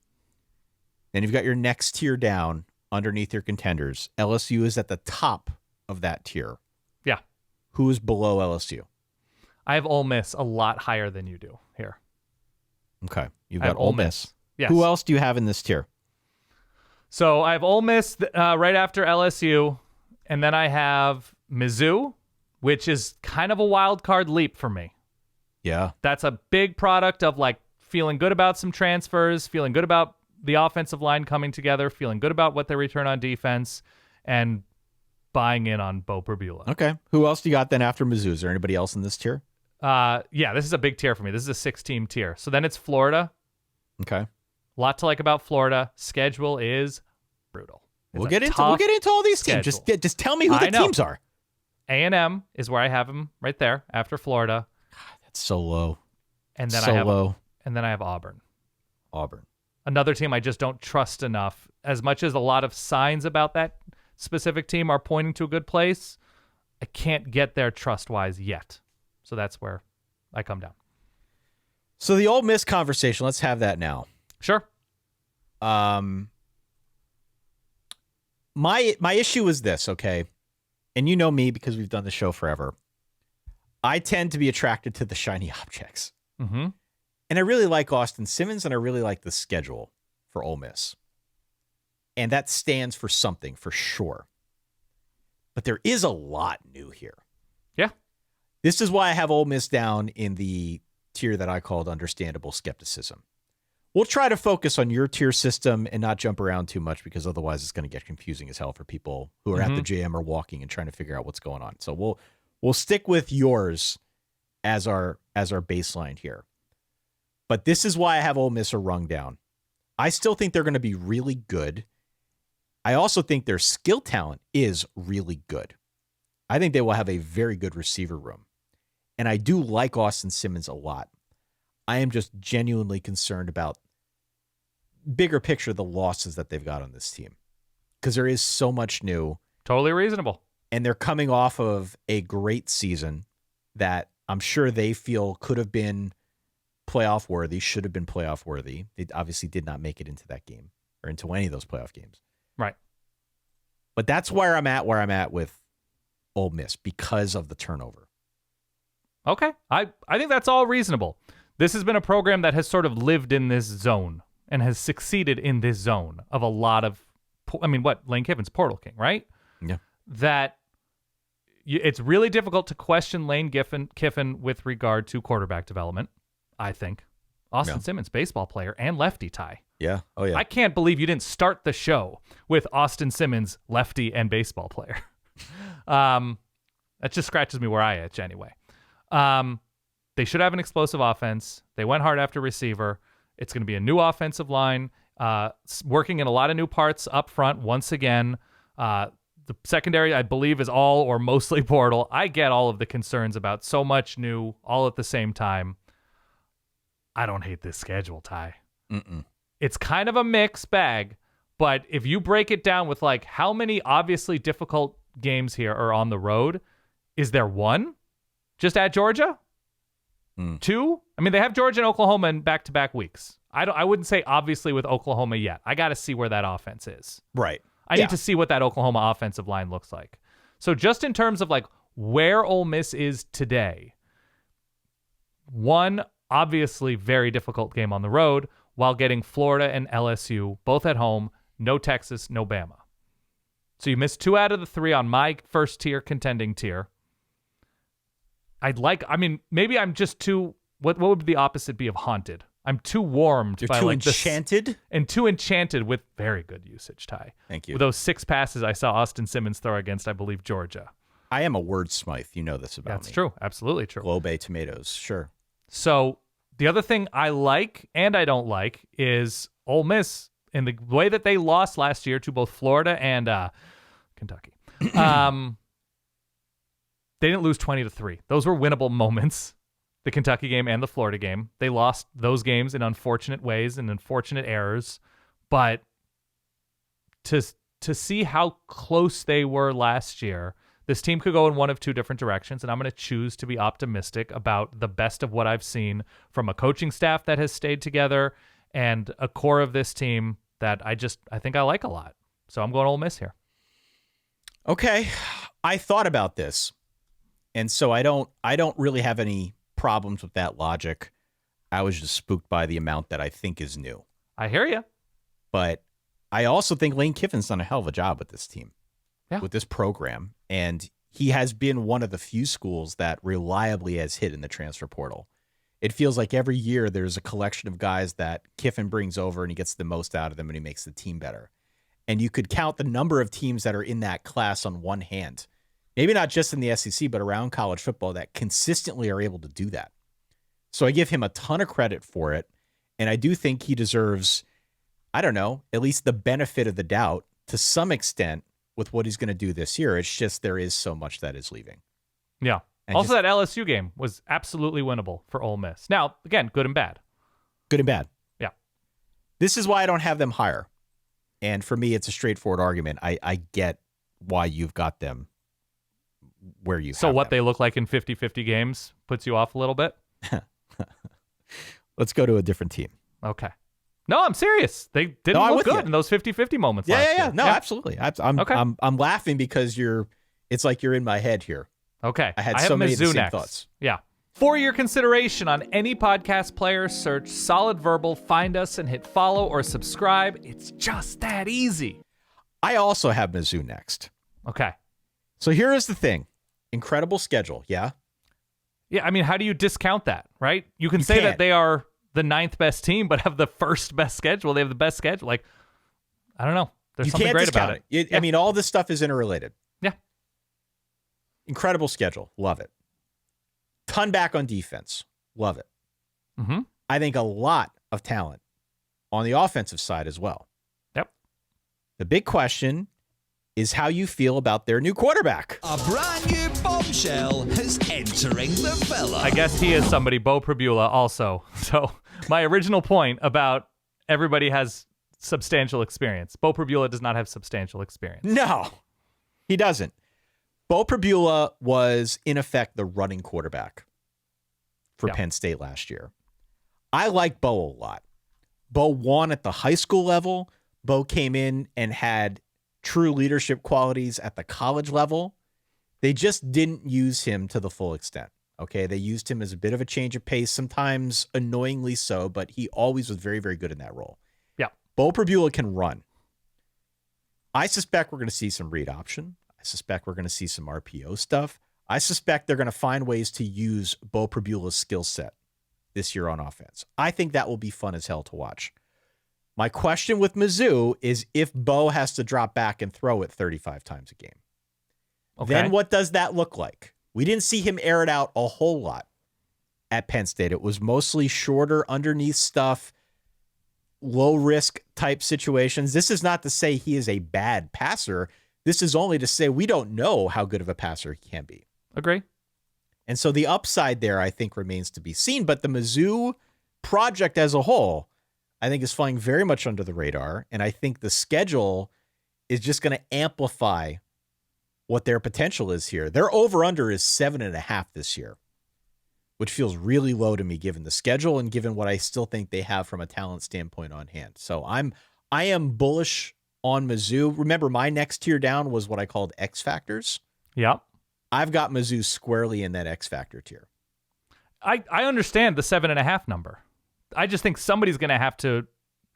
Then you've got your next tier down underneath your contenders. LSU is at the top of that tier. Yeah. Who is below LSU? I have Ole Miss a lot higher than you do here. Okay. You've got Ole Miss. Yes. Who else do you have in this tier? So I have Ole Miss right after LSU, and then I have Mizzou, which is kind of a wild card leap for me. Yeah. That's a big product of feeling good about some transfers, feeling good about the offensive line coming together, feeling good about what they return on defense, and buying in on Beau Pribula. Okay. Who else do you got then after Mizzou? Is there anybody else in this tier? Yeah, this is a big tier for me. This is a 6-team tier. So then it's Florida. Okay. A lot to like about Florida. Schedule is brutal. We'll get into all these teams. Just tell me who the teams are. A&M is where I have them right there after Florida. That's so low. And then I have Auburn. Another team I just don't trust enough. As much as a lot of signs about that specific team are pointing to a good place, I can't get there trust-wise yet. So that's where I come down. So the Ole Miss conversation, let's have that now. Sure. My issue is this, okay? And you know me because we've done the show forever. I tend to be attracted to the shiny objects. Mm-hmm. And I really like Austin Simmons, and I really like the schedule for Ole Miss. And that stands for something, for sure. But there is a lot new here. Yeah. This is why I have Ole Miss down in the tier that I called understandable skepticism. We'll try to focus on your tier system and not jump around too much, because otherwise it's going to get confusing as hell for people who are at the JM or walking and trying to figure out what's going on. So we'll stick with yours as our baseline here. But this is why I have Ole Miss a rung down. I still think they're going to be really good. I also think their skill talent is really good. I think they will have a very good receiver room. And I do like Austin Simmons a lot. I am just genuinely concerned about, bigger picture, the losses that they've got on this team. Because there is so much new. Totally reasonable. And they're coming off of a great season that I'm sure they feel could have been playoff worthy, should have been playoff worthy. They obviously did not make it into that game or into any of those playoff games. Right. But that's where I'm at with Ole Miss, because of the turnover. Okay. I think that's all reasonable. This has been a program that has sort of lived in this zone and has succeeded in this zone of a lot of, Lane Kiffin's Portal King, right? Yeah. That it's really difficult to question Lane Kiffin with regard to quarterback development, I think. Austin Simmons, baseball player and lefty tie. Yeah. Oh, yeah. I can't believe you didn't start the show with Austin Simmons, lefty and baseball player. That just scratches me where I itch anyway. They should have an explosive offense. They went hard after receiver. It's going to be a new offensive line, working in a lot of new parts up front once again. The secondary, I believe, is all or mostly portal. I get all of the concerns about so much new all at the same time. I don't hate this schedule, Ty. Mm-mm. It's kind of a mixed bag, but if you break it down with how many obviously difficult games here are on the road, is there one? Just at Georgia? 2? They have Georgia and Oklahoma in back-to-back weeks. I wouldn't say obviously with Oklahoma yet. I got to see where that offense is. Right. I need to see what that Oklahoma offensive line looks like. So just in terms of where Ole Miss is today, one obviously very difficult game on the road while getting Florida and LSU both at home, no Texas, no Bama. So you missed 2 out of the 3 on my first tier contending tier. Maybe I'm just too, what would the opposite be of haunted? I'm too warmed You're by too like enchanted? and too enchanted with very good usage, Ty. Thank you. With those 6 passes I saw Austin Simmons throw against, I believe, Georgia. I am a wordsmith. You know this about me. That's true. Absolutely true. Globe tomatoes. Sure. So the other thing I like and I don't like is Ole Miss and the way that they lost last year to both Florida and Kentucky. They didn't lose 20-3. Those were winnable moments. The Kentucky game and the Florida game. They lost those games in unfortunate ways and unfortunate errors. But to see how close they were last year, this team could go in one of 2 different directions, and I'm going to choose to be optimistic about the best of what I've seen from a coaching staff that has stayed together and a core of this team that I think I like a lot. So I'm going Ole Miss here. Okay. I thought about this, and so I don't really have any problems with that logic. I was just spooked by the amount that I think is new. I hear you. But I also think Lane Kiffin's done a hell of a job with this team, with this program. And he has been one of the few schools that reliably has hit in the transfer portal. It feels like every year there's a collection of guys that Kiffin brings over and he gets the most out of them and he makes the team better. And you could count the number of teams that are in that class on one hand. Maybe not just in the SEC, but around college football that consistently are able to do that. So I give him a ton of credit for it. And I do think he deserves, I don't know, at least the benefit of the doubt to some extent with what he's going to do this year. It's just there is so much that is leaving. Yeah. And also, that LSU game was absolutely winnable for Ole Miss. Now, again, good and bad. Good and bad. Yeah. This is why I don't have them higher. And for me, it's a straightforward argument. I get why you've got them where you So have what them. they look like in 50-50 games puts you off a little bit? Let's go to a different team. Okay. No, I'm serious. They didn't I'm look with good you. in those 50-50 moments Yeah, last yeah, yeah. year. No, absolutely. I'm Okay. I'm laughing because it's like you're in my head here. Okay. I had have so many of the Mizzou same next. thoughts. Yeah. For your consideration on any podcast player, search Solid Verbal, find us, and hit follow or subscribe. It's just that easy. I also have Mizzou next. Okay. So here is the thing. Incredible schedule, yeah? Yeah, I mean, how do you discount that, right? You can say can't. that they are the 9th best team, but have the first best schedule. They have the best schedule. Like, I don't know. There's You something can't great discount about it. I mean, all this stuff is interrelated. Yeah. Incredible schedule. Love it. Ton back on defense. Love it. Mm-hmm. I think a lot of talent on the offensive side as well. Yep. The big question is how you feel about their new quarterback. A brand new bombshell is entering the villa. I guess he is somebody, Beau Pribula also. So my original point about everybody has substantial experience. Beau Pribula does not have substantial experience. No, he doesn't. Beau Pribula was, in effect, the running quarterback for Penn State last year. I like Beau a lot. Beau won at the high school level. Beau came in and had true leadership qualities at the college level. They just didn't use him to the full extent. Okay, they used him as a bit of a change of pace, sometimes annoyingly so, but he always was very, very good in that role. Yeah. Beau Pribula can run. I suspect we're going to see some read option. I suspect we're going to see some RPO stuff. I suspect they're going to find ways to use Beau Pribula's skill set this year on offense. I think that will be fun as hell to watch. My question with Mizzou is if Beau has to drop back and throw it 35 times a game. Okay. Then what does that look like? We didn't see him air it out a whole lot at Penn State. It was mostly shorter underneath stuff, low risk type situations. This is not to say he is a bad passer. This is only to say we don't know how good of a passer he can be. Agree. And so the upside there, I think, remains to be seen. But the Mizzou project as a whole, I think, is flying very much under the radar. And I think the schedule is just going to amplify what their potential is here. Their over-under is 7.5 this year, which feels really low to me given the schedule and given what I still think they have from a talent standpoint on hand. So I am bullish on Mizzou. Remember, my next tier down was what I called X Factors. Yep. I've got Mizzou squarely in that X Factor tier. I understand the 7.5 number. I just think somebody's going to have to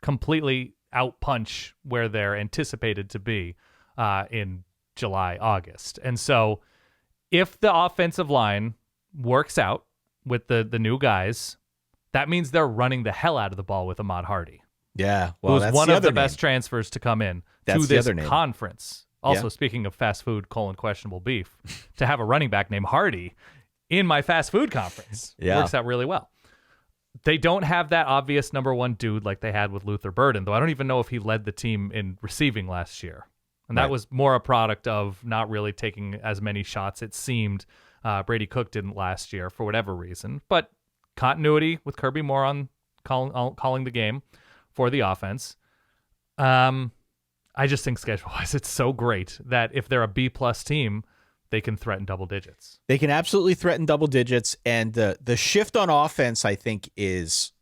completely outpunch where they're anticipated to be in July, August. And so if the offensive line works out with the new guys, that means they're running the hell out of the ball with Ahmad Hardy. Yeah. Well, who's that's one the of other the best name. transfers to come in That's to the this other name. conference. Also, Yeah. speaking of fast food, questionable beef, to have a running back named Hardy in my fast food conference works out really well. They don't have that obvious number one dude like they had with Luther Burden, though I don't even know if he led the team in receiving last year. And that was more a product of not really taking as many shots, it seemed. Brady Cook didn't last year for whatever reason. But continuity with Kirby Moore on calling the game for the offense. I just think schedule-wise, it's so great that if they're a B-plus team, they can threaten double digits. They can absolutely threaten double digits, and the shift on offense, I think, is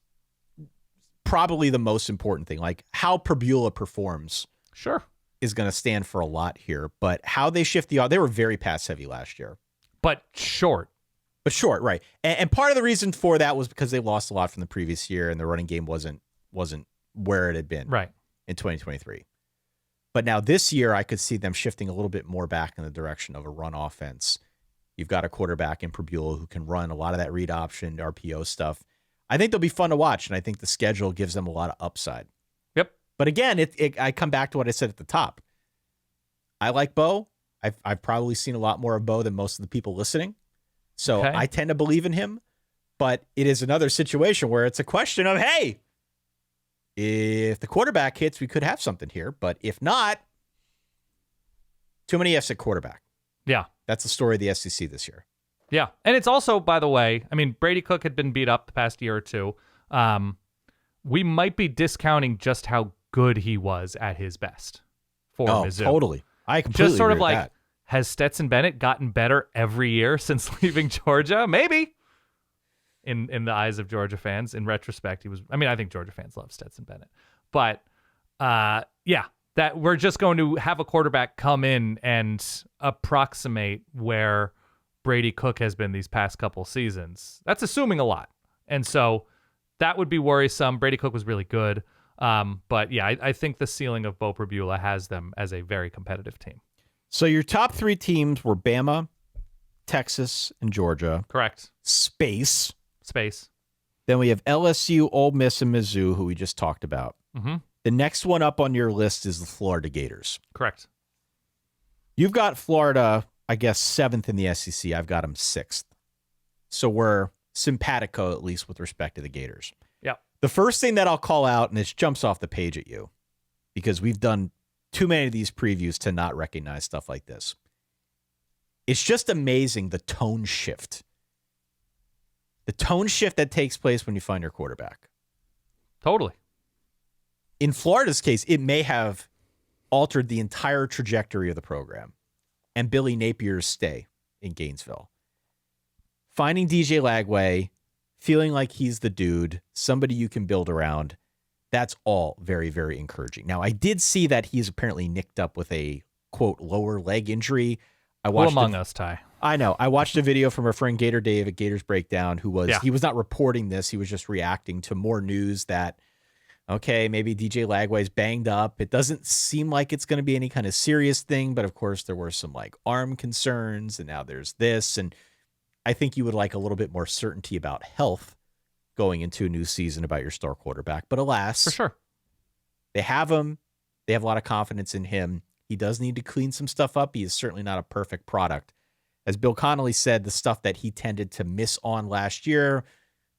probably the most important thing. Like how Pribula performs, Sure, is going to stand for a lot here. But how they shift they were very pass heavy last year, but short. but short, right? And part of the reason for that was because they lost a lot from the previous year, and the running game wasn't where it had been Right. in 2023. But now this year, I could see them shifting a little bit more back in the direction of a run offense. You've got a quarterback in Pribula who can run a lot of that read option, RPO stuff. I think they'll be fun to watch, and I think the schedule gives them a lot of upside. Yep. But again, I come back to what I said at the top. I like Beau. I've probably seen a lot more of Beau than most of the people listening. So Okay. I tend to believe in him. But it is another situation where it's a question of, hey, if the quarterback hits, we could have something here. But if not, too many Fs at quarterback. Yeah. That's the story of the SEC this year. Yeah. And it's also, by the way, I mean, Brady Cook had been beat up the past year or two. We might be discounting just how good he was at his best for Mizzou. Totally. I completely Just sort agree of with like, that. has Stetson Bennett gotten better every year since leaving Georgia? Maybe. In the eyes of Georgia fans, in retrospect, he was. I mean, I think Georgia fans love Stetson Bennett, but yeah, that we're just going to have a quarterback come in and approximate where Brady Cook has been these past couple seasons. That's assuming a lot, and so that would be worrisome. Brady Cook was really good, but yeah, I think the ceiling of Beau Pribula has them as a very competitive team. So your top three teams were Bama, Texas, and Georgia. Correct. Space. Then we have LSU, Ole Miss, and Mizzou, who we just talked about. Mm-hmm. The next one up on your list is the Florida Gators. Correct. You've got Florida, I guess, 7th in the SEC. I've got them 6th. So we're simpatico, at least with respect to the Gators. Yeah. The first thing that I'll call out, and this jumps off the page at you, because we've done too many of these previews to not recognize stuff like this. It's just amazing the tone shift. The tone shift that takes place when you find your quarterback. Totally. In Florida's case, it may have altered the entire trajectory of the program and Billy Napier's stay in Gainesville. Finding DJ Lagway, feeling like he's the dude, somebody you can build around, that's all very, very encouraging. Now, I did see that he's apparently nicked up with a, quote, lower leg injury. Who among us, Ty? I know. I watched a video from our friend Gator Dave at Gators Breakdown, he was not reporting this. He was just reacting to more news that, okay, maybe DJ Lagway's banged up. It doesn't seem like it's going to be any kind of serious thing, but of course there were some like arm concerns, and now there's this. And I think you would like a little bit more certainty about health going into a new season about your star quarterback. But alas, For sure. they have him. They have a lot of confidence in him. He does need to clean some stuff up. He is certainly not a perfect product. As Bill Connolly said, the stuff that he tended to miss on last year,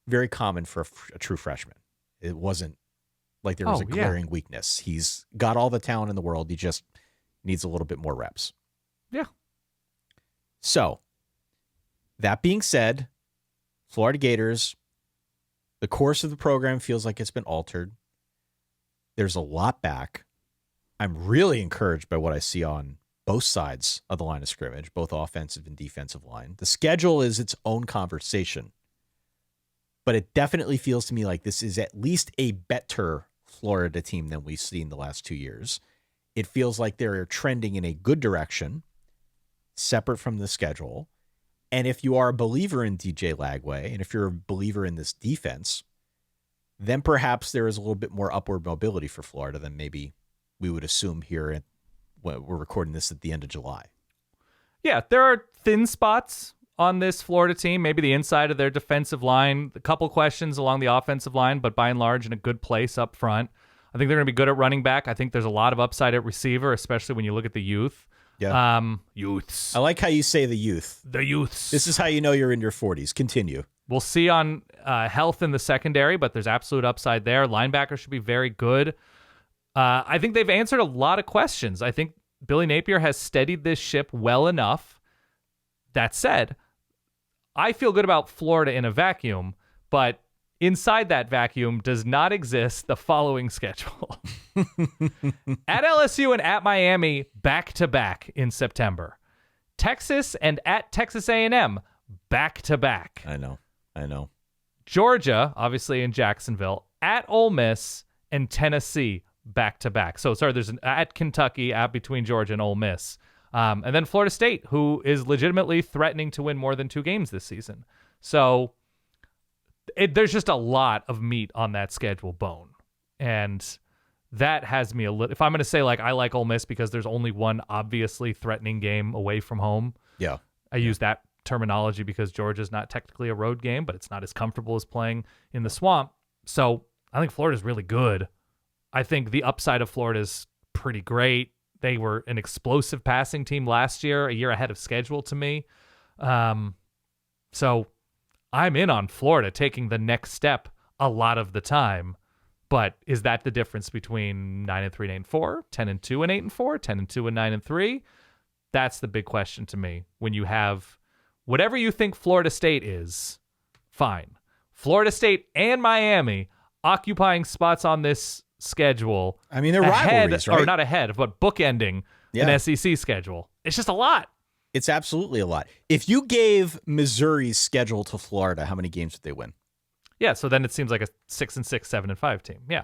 very common for a true freshman. It wasn't like there was a glaring weakness. He's got all the talent in the world. He just needs a little bit more reps. Yeah. So, that being said, Florida Gators, the course of the program feels like it's been altered. There's a lot back. I'm really encouraged by what I see on both sides of the line of scrimmage, both offensive and defensive line. The schedule is its own conversation, but it definitely feels to me like this is at least a better Florida team than we've seen the last 2 years. It feels like they're trending in a good direction, separate from the schedule. And if you are a believer in DJ Lagway, and if you're a believer in this defense, then perhaps there is a little bit more upward mobility for Florida than maybe we would assume here when we're recording this at the end of July. Yeah, there are thin spots on this Florida team. Maybe the inside of their defensive line, a couple questions along the offensive line, but by and large in a good place up front. I think they're going to be good at running back. I think there's a lot of upside at receiver, especially when you look at the youth. Yeah. Youths. I like how you say the youth. The youths. This is how you know you're in your 40s. Continue. We'll see on health in the secondary, but there's absolute upside there. Linebacker should be very good. I think they've answered a lot of questions. I think Billy Napier has steadied this ship well enough. That said, I feel good about Florida in a vacuum, but inside that vacuum does not exist the following schedule. At LSU and at Miami, back-to-back in September. Texas and at Texas A&M, back-to-back. I know. Georgia, obviously in Jacksonville, at Ole Miss and Tennessee, back-to-back. So, sorry, there's an at Kentucky, at between Georgia and Ole Miss. And then Florida State, who is legitimately threatening to win more than 2 games this season. So there's just a lot of meat on that schedule bone. And that has me a little... If I'm going to say, like, I like Ole Miss because there's only one obviously threatening game away from home. Yeah. I use that terminology because Georgia's not technically a road game, but it's not as comfortable as playing in the swamp. So I think Florida's really good. I think the upside of Florida is pretty great. They were an explosive passing team last year, a year ahead of schedule to me. So I'm in on Florida taking the next step a lot of the time. But is that the difference between 9-3 and 8-4, 10-2 and 8-4, 10-2 and 9-3? That's the big question to me. When you have whatever you think Florida State is, fine. Florida State and Miami occupying spots on this schedule. I mean, they're rivalries, right? Or not ahead, but bookending an SEC schedule. It's just a lot. It's absolutely a lot. If you gave Missouri's schedule to Florida, how many games would they win? Yeah, so then it seems like a 6-6, 7-5 team. Yeah.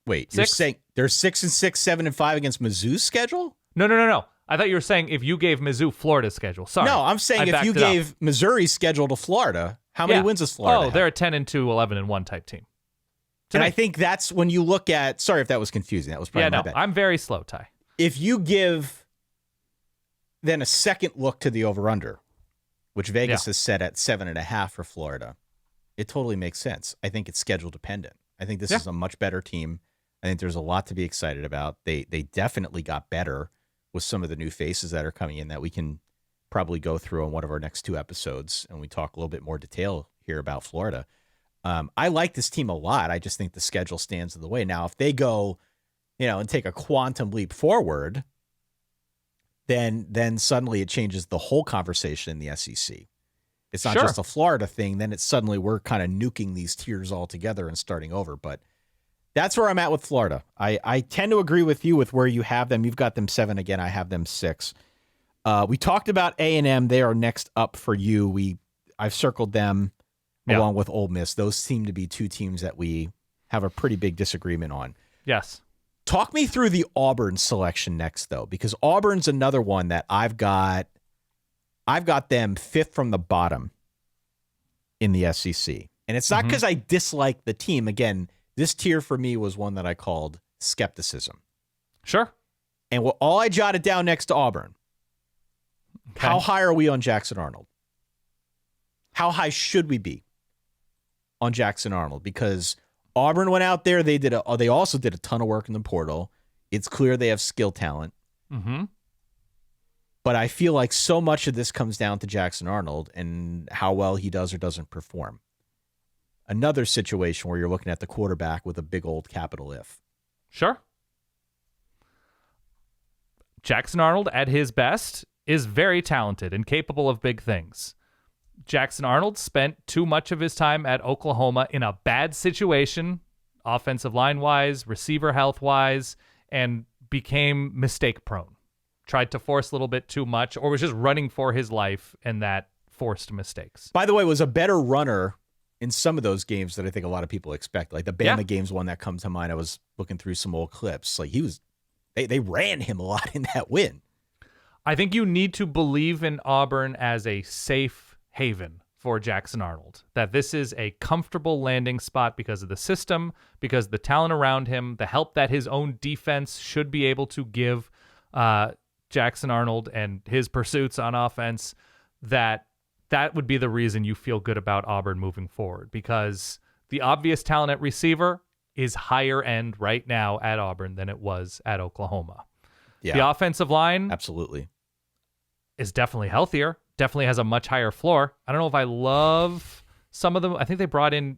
Wait, 6? You're saying they're 6-6, 7-5 against Mizzou's schedule? No. I thought you were saying if you gave Mizzou Florida's schedule. Sorry. No, I'm saying if you gave Missouri's schedule to Florida, how many wins does Florida have? They're a 10-2, 11-1 type team. And I think that's when you look at... Sorry if that was confusing. That was probably my bad. I'm very slow, Ty. If you give then a second look to the over-under, which Vegas has set at 7.5 for Florida, it totally makes sense. I think it's schedule dependent. I think this is a much better team. I think there's a lot to be excited about. They definitely got better with some of the new faces that are coming in that we can probably go through on one of our next 2 episodes, and we talk a little bit more detail here about Florida. I like this team a lot. I just think the schedule stands in the way. Now, if they go, and take a quantum leap forward, then suddenly it changes the whole conversation in the SEC. It's not just a Florida thing. Then it's suddenly we're kind of nuking these tiers all together and starting over. But that's where I'm at with Florida. I tend to agree with you with where you have them. You've got them 7 again. I have them 6. We talked about A&M. They are next up for you. I've circled them along with Ole Miss. Those seem to be 2 teams that we have a pretty big disagreement on. Yes. Talk me through the Auburn selection next, though, because Auburn's another one that I've got them 5th from the bottom in the SEC. And it's not because I dislike the team. Again, this tier for me was one that I called skepticism. Sure. And all I jotted down next to Auburn, how high are we on Jackson Arnold? How high should we be on Jackson Arnold? Because Auburn went out there. They also did a ton of work in the portal. It's clear they have skill talent. Mm-hmm. But I feel like so much of this comes down to Jackson Arnold and how well he does or doesn't perform. Another situation where you're looking at the quarterback with a big old capital if. Sure. Jackson Arnold at his best is very talented and capable of big things. Jackson Arnold spent too much of his time at Oklahoma in a bad situation, offensive line-wise, receiver health-wise, and became mistake-prone. Tried to force a little bit too much, or was just running for his life, and that forced mistakes. By the way, was a better runner in some of those games that I think a lot of people expect. Like the Bama game's one that comes to mind. I was looking through some old clips. Like they ran him a lot in that win. I think you need to believe in Auburn as a safe haven for Jackson Arnold, that this is a comfortable landing spot because of the system, because the talent around him, the help that his own defense should be able to give Jackson Arnold and his pursuits on offense. that would be the reason you feel good about Auburn moving forward, because the obvious talent at receiver is higher end right now at Auburn than it was at Oklahoma. Yeah, the offensive line absolutely is definitely healthier, definitely has a much higher floor. I don't know if I love some of them. I think they brought in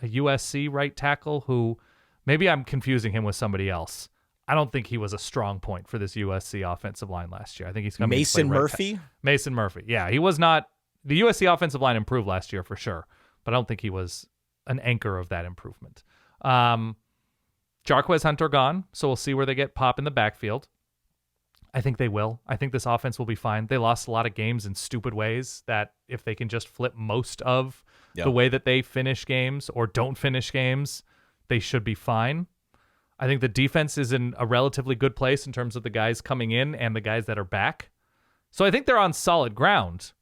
a USC right tackle who, maybe I'm confusing him with somebody else. I don't think he was a strong point for this USC offensive line last year. I think he's coming Mason Murphy. Mason Murphy. Yeah, he was not. The USC offensive line improved last year for sure, but I don't think he was an anchor of that improvement. Jarquez Hunter gone, so we'll see where they get Pop in the backfield. I think they will. I think this offense will be fine. They lost a lot of games in stupid ways that if they can just flip most of the way that they finish games or don't finish games, they should be fine. I think the defense is in a relatively good place in terms of the guys coming in and the guys that are back. So I think they're on solid ground.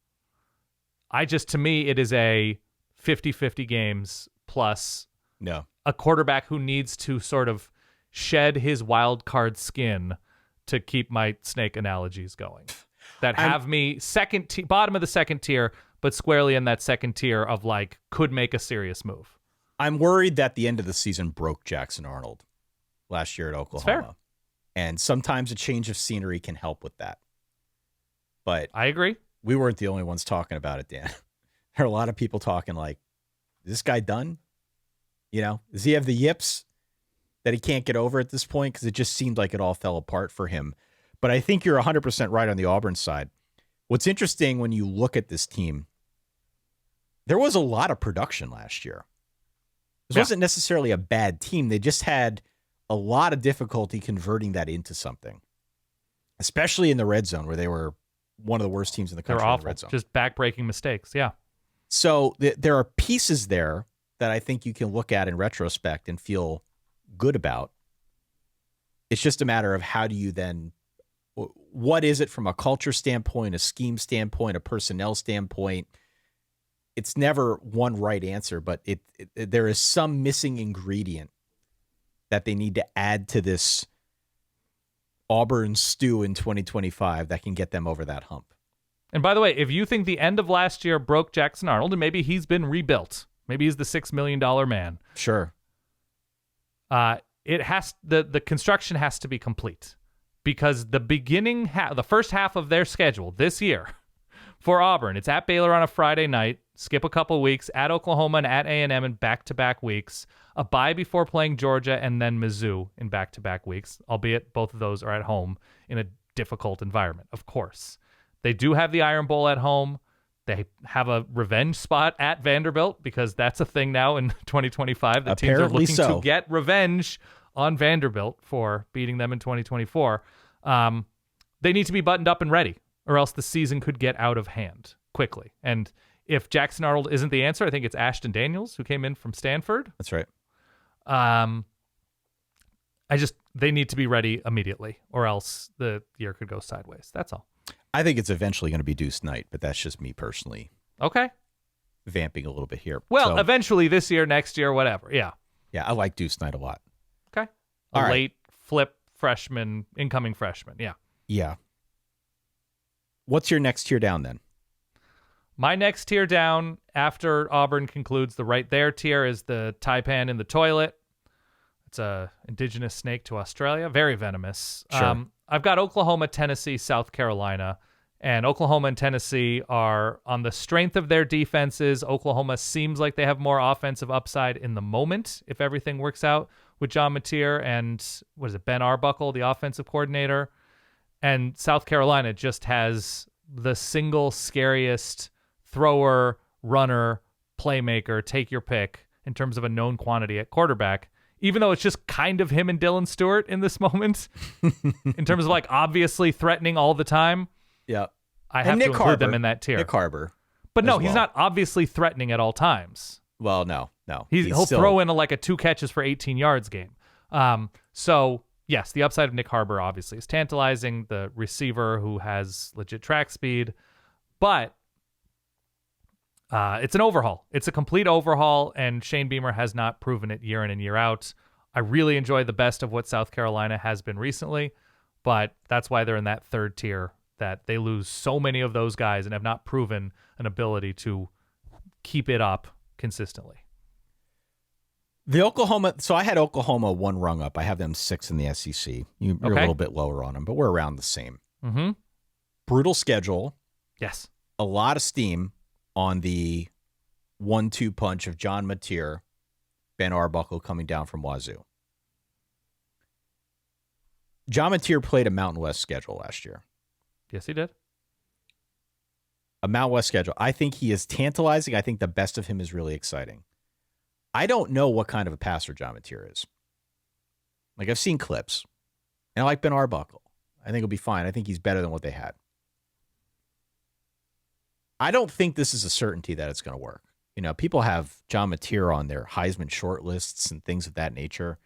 To me, it is a 50-50 games plus a quarterback who needs to sort of shed his wild card skin to keep my snake analogies going. That have me bottom of the second tier, but squarely in that second tier of like, could make a serious move. I'm worried that the end of the season broke Jackson Arnold last year at Oklahoma. And sometimes a change of scenery can help with that. But I agree. We weren't the only ones talking about it, Dan. There are a lot of people talking like, is this guy done? Does he have the yips that he can't get over at this point? Because it just seemed like it all fell apart for him. But I think you're 100% right on the Auburn side. What's interesting when you look at this team, there was a lot of production last year. This wasn't necessarily a bad team. They just had a lot of difficulty converting that into something, especially in the red zone where they were one of the worst teams in the country. They're awful. In the red zone. Just back-breaking mistakes, yeah. So there are pieces there that I think you can look at in retrospect and feel good about. It's just a matter of how do you then, what is it from a culture standpoint, a scheme standpoint, a personnel standpoint? It's never one right answer, but there is some missing ingredient that they need to add to this Auburn stew in 2025 that can get them over that hump. And by the way, if you think the end of last year broke Jackson Arnold, and maybe he's been rebuilt, maybe he's the $6 million man. Sure. The construction has to be complete, because the first half of their schedule this year for Auburn, it's at Baylor on a Friday night, skip a couple weeks, at Oklahoma and at A&M in back-to-back weeks, a bye before playing Georgia, and then Mizzou in back-to-back weeks, albeit both of those are at home in a difficult environment, of course. They do have the Iron Bowl at home. They have a revenge spot at Vanderbilt, because that's a thing now in 2025. The teams are looking to get revenge on Vanderbilt for beating them in 2024. They need to be buttoned up and ready, or else the season could get out of hand quickly. And if Jackson Arnold isn't the answer, I think it's Ashton Daniels, who came in from Stanford. That's right. They need to be ready immediately, or else the year could go sideways. That's all. I think it's eventually going to be Deuce Knight, but that's just me personally. Okay. Vamping a little bit here. Well, eventually this year, next year, whatever. Yeah. Yeah, I like Deuce Knight a lot. Okay. A late flip freshman, incoming freshman. Yeah. Yeah. What's your next tier down then? My next tier down after Auburn concludes the right there tier is the taipan in the toilet. It's a indigenous snake to Australia, very venomous. Sure. I've got Oklahoma, Tennessee, South Carolina, and Oklahoma and Tennessee are on the strength of their defenses. Oklahoma seems like they have more offensive upside in the moment if everything works out with John Mateer and Ben Arbuckle, the offensive coordinator. And South Carolina just has the single scariest thrower, runner, playmaker, take your pick in terms of a known quantity at quarterback, even though it's just kind of him and Dylan Stewart in this moment in terms of like obviously threatening all the time. Yeah. I have to include them in that tier. Nick Harbor. But no, he's not obviously threatening at all times. Well, no. He'll throw in a 2 catches for 18 yards game. So yes, the upside of Nick Harbor obviously is tantalizing, the receiver who has legit track speed, but it's an overhaul. It's a complete overhaul, and Shane Beamer has not proven it year in and year out. I really enjoy the best of what South Carolina has been recently, but that's why they're in that third tier that they lose so many of those guys and have not proven an ability to keep it up consistently. The Oklahoma, so I had Oklahoma one rung up. I have them 6 in the SEC. You're a little bit lower on them, but we're around the same. Mm-hmm. Brutal schedule. Yes. A lot of steam on the 1-2 punch of John Mateer, Ben Arbuckle coming down from Wazoo. John Mateer played a Mountain West schedule last year. Yes, he did. A Mountain West schedule. I think he is tantalizing. I think the best of him is really exciting. I don't know what kind of a passer John Mateer is. Like, I've seen clips, and I like Ben Arbuckle. I think he'll be fine. I think he's better than what they had. I don't think this is a certainty that it's going to work. You know, people have John Mateer on their Heisman short lists and things of that nature.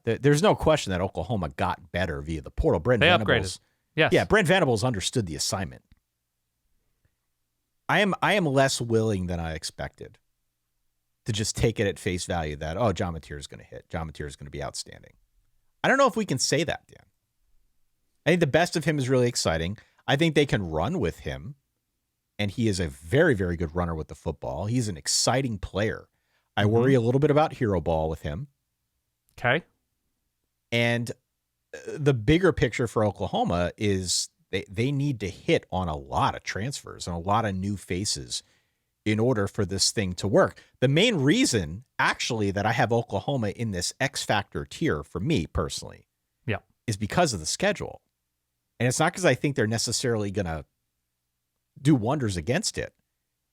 There's no question that Oklahoma got better via the portal. Brent Venables, upgraded. Yes. Yeah, Brent Venables understood the assignment. I am less willing than I expected to just take it at face value that, oh, John Mateer is going to hit. John Mateer is going to be outstanding. I don't know if we can say that, Dan. I think the best of him is really exciting. I think they can run with him, and he is a very, very good runner with the football. He's an exciting player. I worry a little bit about hero ball with him. Okay. And the bigger picture for Oklahoma is they need to hit on a lot of transfers and a lot of new faces in order for this thing to work. The main reason, actually, that I have Oklahoma in this X factor tier for me personally, is because of the schedule. And it's not because I think they're necessarily going to do wonders against it,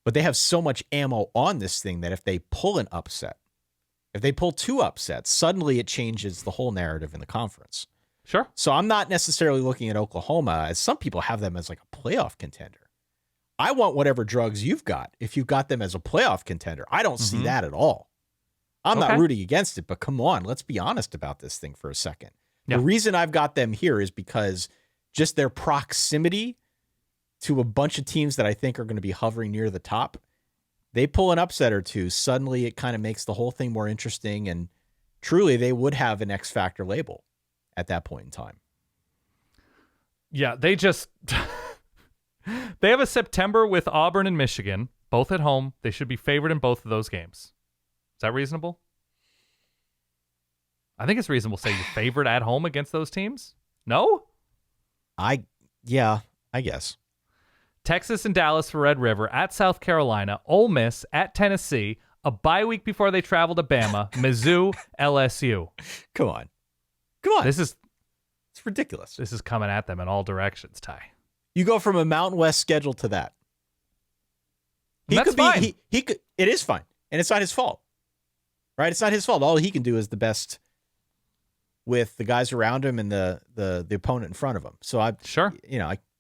but they have so much ammo on this thing that if they pull an upset, if they pull 2 upsets, suddenly it changes the whole narrative in the conference. Sure. So I'm not necessarily looking at Oklahoma as some people have them as like a playoff contender. I want whatever drugs you've got if you've got them as a playoff contender. I don't see that at all. I'm not rooting against it, but come on, let's be honest about this thing for a second. Yeah. The reason I've got them here is because just their proximity to a bunch of teams that I think are going to be hovering near the top. They pull an upset or two, suddenly it kind of makes the whole thing more interesting, and truly they would have an X factor label at that point in time. Yeah, they just they have a September with Auburn and Michigan, both at home. They should be favored in both of those games. Is that reasonable? I think it's reasonable to say you're favored at home against those teams. No? I guess. Texas and Dallas for Red River, at South Carolina, Ole Miss, at Tennessee, a bye week before they travel to Bama, Mizzou, LSU. Come on. It's ridiculous. This is coming at them in all directions, Ty. You go from a Mountain West schedule to that. That's fine. He could. It is fine, and it's not his fault, right? It's not his fault. All he can do is the best with the guys around him and the opponent in front of him. So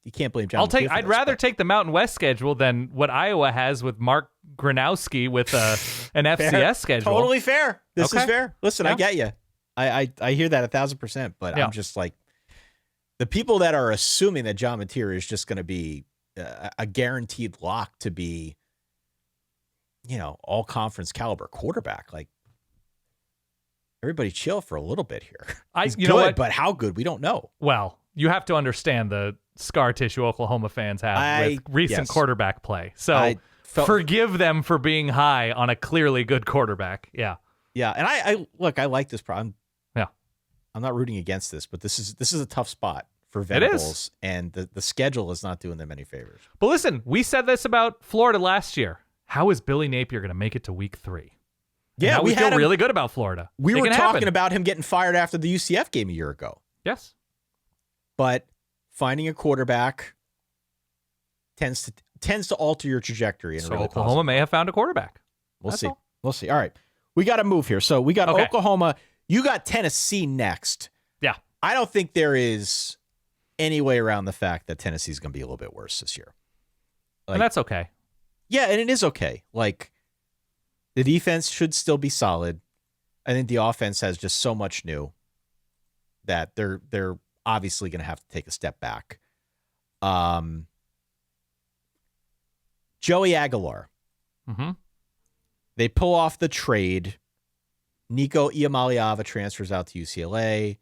you can't blame John. I'd rather take the Mountain West schedule than what Iowa has with Mark Gronowski with an FCS schedule. Totally fair. This Okay. is fair. Listen, I get you. I hear that 1,000%, but I'm just like, the people that are assuming that John Mateer is just going to be a guaranteed lock to be, all conference caliber quarterback. Like, everybody chill for a little bit here. He's good, but how good, we don't know. Well, you have to understand the scar tissue Oklahoma fans have with recent quarterback play. So forgive them for being high on a clearly good quarterback. Yeah. Yeah. And I like this problem. Yeah. I'm not rooting against this, but this is a tough spot for Venables, and the schedule is not doing them any favors. But listen, we said this about Florida last year. How is Billy Napier going to make it to week 3? Yeah, we feel really good about Florida. We were talking about him getting fired after the UCF game a year ago. Yes. But finding a quarterback tends to alter your trajectory in a really Oklahoma positive may have found a quarterback. We'll see. We'll see. All right. We got to move here. So we got Oklahoma. You got Tennessee next. Yeah. I don't think there is any way around the fact that Tennessee's going to be a little bit worse this year. And that's okay. Yeah, and it is okay. Like, the defense should still be solid. I think the offense has just so much new that they're obviously going to have to take a step back. Joey Aguilar. Mm-hmm. They pull off the trade. Nico Iamaleava transfers out to UCLA.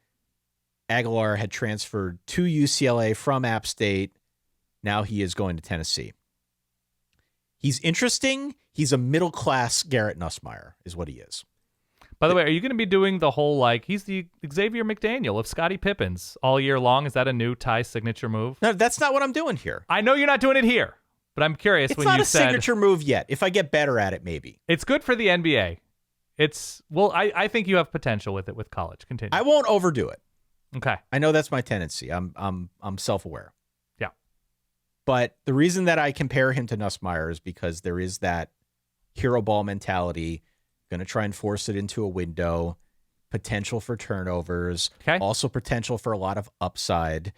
Aguilar had transferred to UCLA from App State. Now he is going to Tennessee. He's interesting. He's a middle-class Garrett Nussmeier is what he is. By the way, are you going to be doing the whole, like, he's the Xavier McDaniel of Scottie Pippins all year long? Is that a new Ty signature move? No, that's not what I'm doing here. I know you're not doing it here, but I'm curious It's when not you a said signature move yet. If I get better at it, maybe. it's good for the NBA. I think you have potential with it with college. Continue. I won't overdo it. Okay. I know that's my tendency. I'm self-aware. Yeah. But the reason that I compare him to Nussmeier is because there is that hero ball mentality, going to try and force it into a window, potential for turnovers, Okay. also potential for a lot of upside.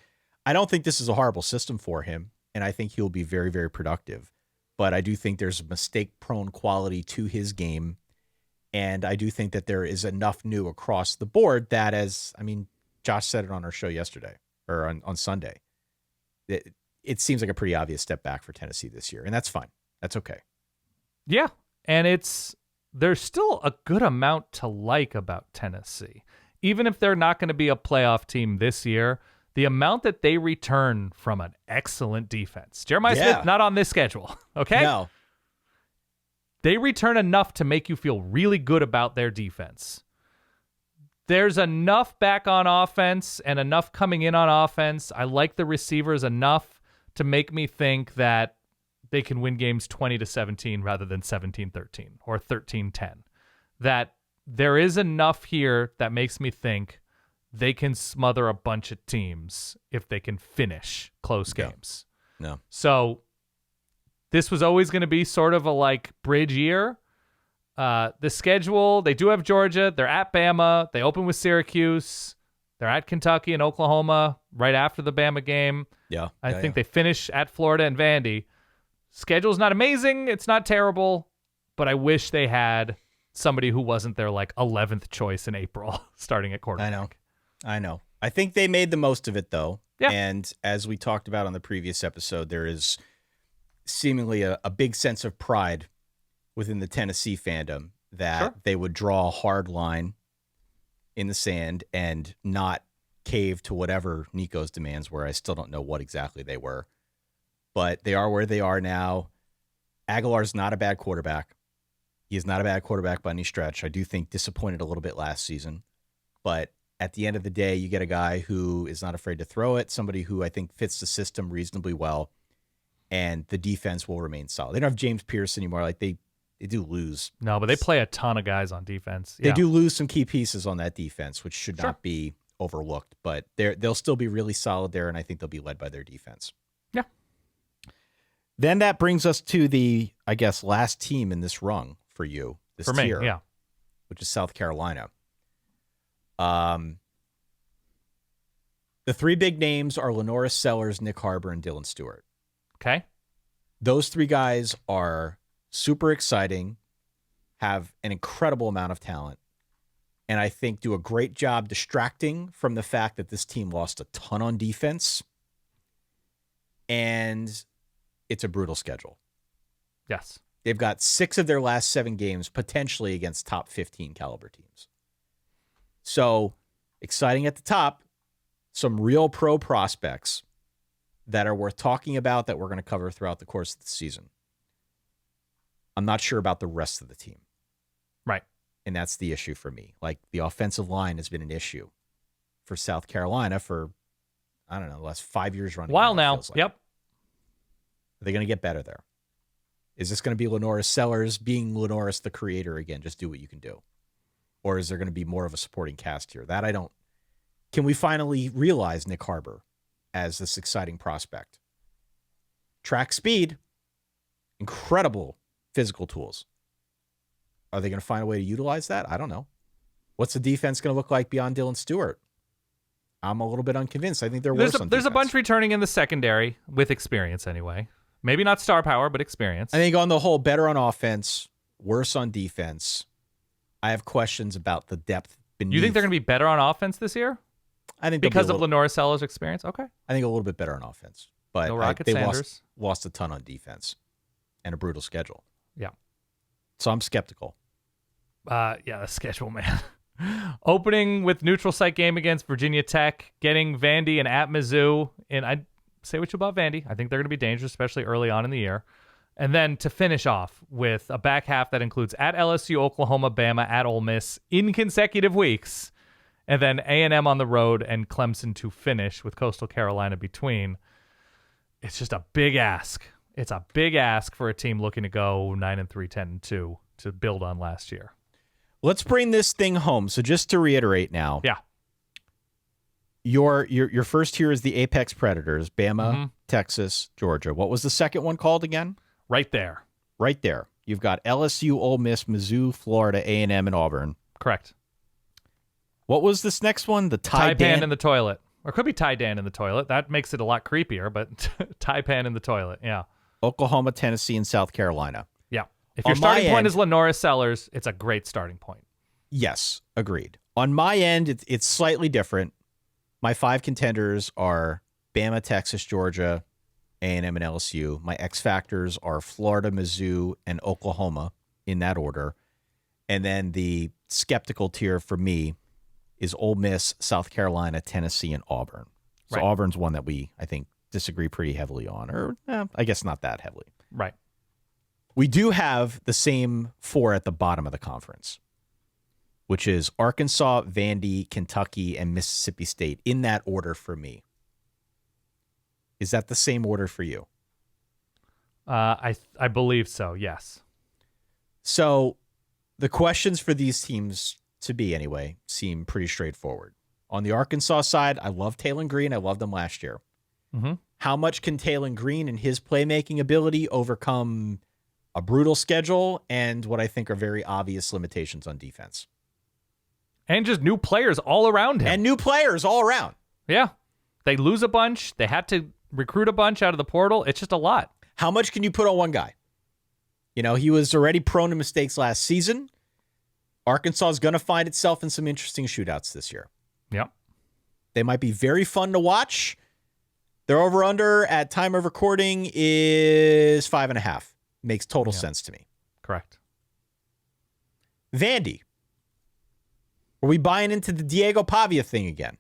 I don't think this is a horrible system for him, and I think he'll be very, very productive. But I do think there's a mistake-prone quality to his game, and I do think that there is enough new across the board that, Josh said it on our show yesterday, or on Sunday, it seems like a pretty obvious step back for Tennessee this year, and that's fine. That's okay. Yeah. And there's still a good amount to like about Tennessee. Even if they're not going to be a playoff team this year, the amount that they return from an excellent defense. Jeremiah Smith, not on this schedule, okay? No. They return enough to make you feel really good about their defense. There's enough back on offense and enough coming in on offense. I like the receivers enough to make me think that they can win games 20-17 rather than 17-13 or 13-10. That there is enough here that makes me think they can smother a bunch of teams if they can finish close games. No. So this was always going to be sort of a like bridge year. The schedule, they do have Georgia. They're at Bama. They open with Syracuse. They're at Kentucky and Oklahoma right after the Bama game. Yeah. I think they finish at Florida and Vandy. Schedule's not amazing. It's not terrible, but I wish they had somebody who wasn't their like 11th choice in April starting at quarterback. I know. I think they made the most of it though. Yeah. And as we talked about on the previous episode, there is seemingly a big sense of pride within the Tennessee fandom that they would draw a hard line in the sand and not cave to whatever Nico's demands were. I still don't know what exactly they were. But they are where they are now. Aguilar's not a bad quarterback. He is not a bad quarterback by any stretch. I do think disappointed a little bit last season. But at the end of the day, you get a guy who is not afraid to throw it, somebody who I think fits the system reasonably well, and the defense will remain solid. They don't have James Pierce anymore. Like they do lose. No, but they play a ton of guys on defense. They do lose some key pieces on that defense, which should not be overlooked. But they'll still be really solid there, and I think they'll be led by their defense. Yeah. Then that brings us to the, I guess, last team in this rung for you, this tier, yeah, which is South Carolina. The three big names are Lenoris Sellers, Nick Harbor, and Dylan Stewart. Okay. Those three guys are super exciting, have an incredible amount of talent, and I think do a great job distracting from the fact that this team lost a ton on defense. And it's a brutal schedule. Yes. They've got 6 of their last 7 games potentially against top 15 caliber teams. So exciting at the top, some real pro prospects that are worth talking about that we're going to cover throughout the course of the season. I'm not sure about the rest of the team. Right. And that's the issue for me. Like the offensive line has been an issue for South Carolina for, I don't know, the last 5 years running. While now. Yep. Are they going to get better there? Is this going to be Lenoris Sellers being Lenoris the creator again? Just do what you can do. Or is there going to be more of a supporting cast here? That I don't. Can we finally realize Nick Harbor as this exciting prospect? Track speed, incredible physical tools. Are they going to find a way to utilize that? I don't know. What's the defense going to look like beyond Dylan Stewart? I'm a little bit unconvinced. I think there's a bunch returning in the secondary with experience anyway. Maybe not star power, but experience. I think on the whole, better on offense, worse on defense. I have questions about the depth beneath. You think they're going to be better on offense this year? I think because of Lenoris Sellers' experience? Okay. I think a little bit better on offense. But no Rocket they Sanders. lost a ton on defense and a brutal schedule. Yeah. So I'm skeptical. Yeah, the schedule, man. Opening with neutral site game against Virginia Tech, getting Vandy and at Mizzou. And I'd say what you about Vandy. I think they're going to be dangerous, especially early on in the year. And then to finish off with a back half that includes at LSU, Oklahoma, Bama, at Ole Miss in consecutive weeks. And then A&M on the road and Clemson to finish with Coastal Carolina between. It's just a big ask. It's a big ask for a team looking to go 9-3, 10-2 to build on last year. Let's bring this thing home. So just to reiterate now. Yeah. Your first tier is the Apex Predators, Bama, Texas, Georgia. What was the second one called again? Right there. Right there. You've got LSU, Ole Miss, Mizzou, Florida, A&M, and Auburn. Correct. What was this next one? The Taipan in the toilet. Or it could be Taidan in the toilet. That makes it a lot creepier, but Taipan in the toilet, yeah. Oklahoma, Tennessee, and South Carolina. Yeah. If your starting point is Lenora Sellers, it's a great starting point. Yes, agreed. On my end, it's slightly different. My 5 contenders are Bama, Texas, Georgia, A&M, and LSU. My X factors are Florida, Mizzou, and Oklahoma in that order. And then the skeptical tier for me is Ole Miss, South Carolina, Tennessee, and Auburn. So right. Auburn's one that we, I think, disagree pretty heavily on, or I guess not that heavily. Right. We do have the same 4 at the bottom of the conference, which is Arkansas, Vandy, Kentucky, and Mississippi State in that order for me. Is that the same order for you? I believe so, yes. So the questions for these teams, to be anyway, seem pretty straightforward. On the Arkansas side, I love Taylor Green. I loved him last year. Mm-hmm. How much can Taylor Green and his playmaking ability overcome a brutal schedule and what I think are very obvious limitations on defense? And just new players all around him. And new players all around. Yeah. They lose a bunch. They had to recruit a bunch out of the portal. It's just a lot. How much can you put on one guy? You know, he was already prone to mistakes last season. Arkansas is going to find itself in some interesting shootouts this year. Yep. They might be very fun to watch. Their over-under at time of recording is 5.5. Makes total sense to me. Correct. Vandy. Are we buying into the Diego Pavia thing again?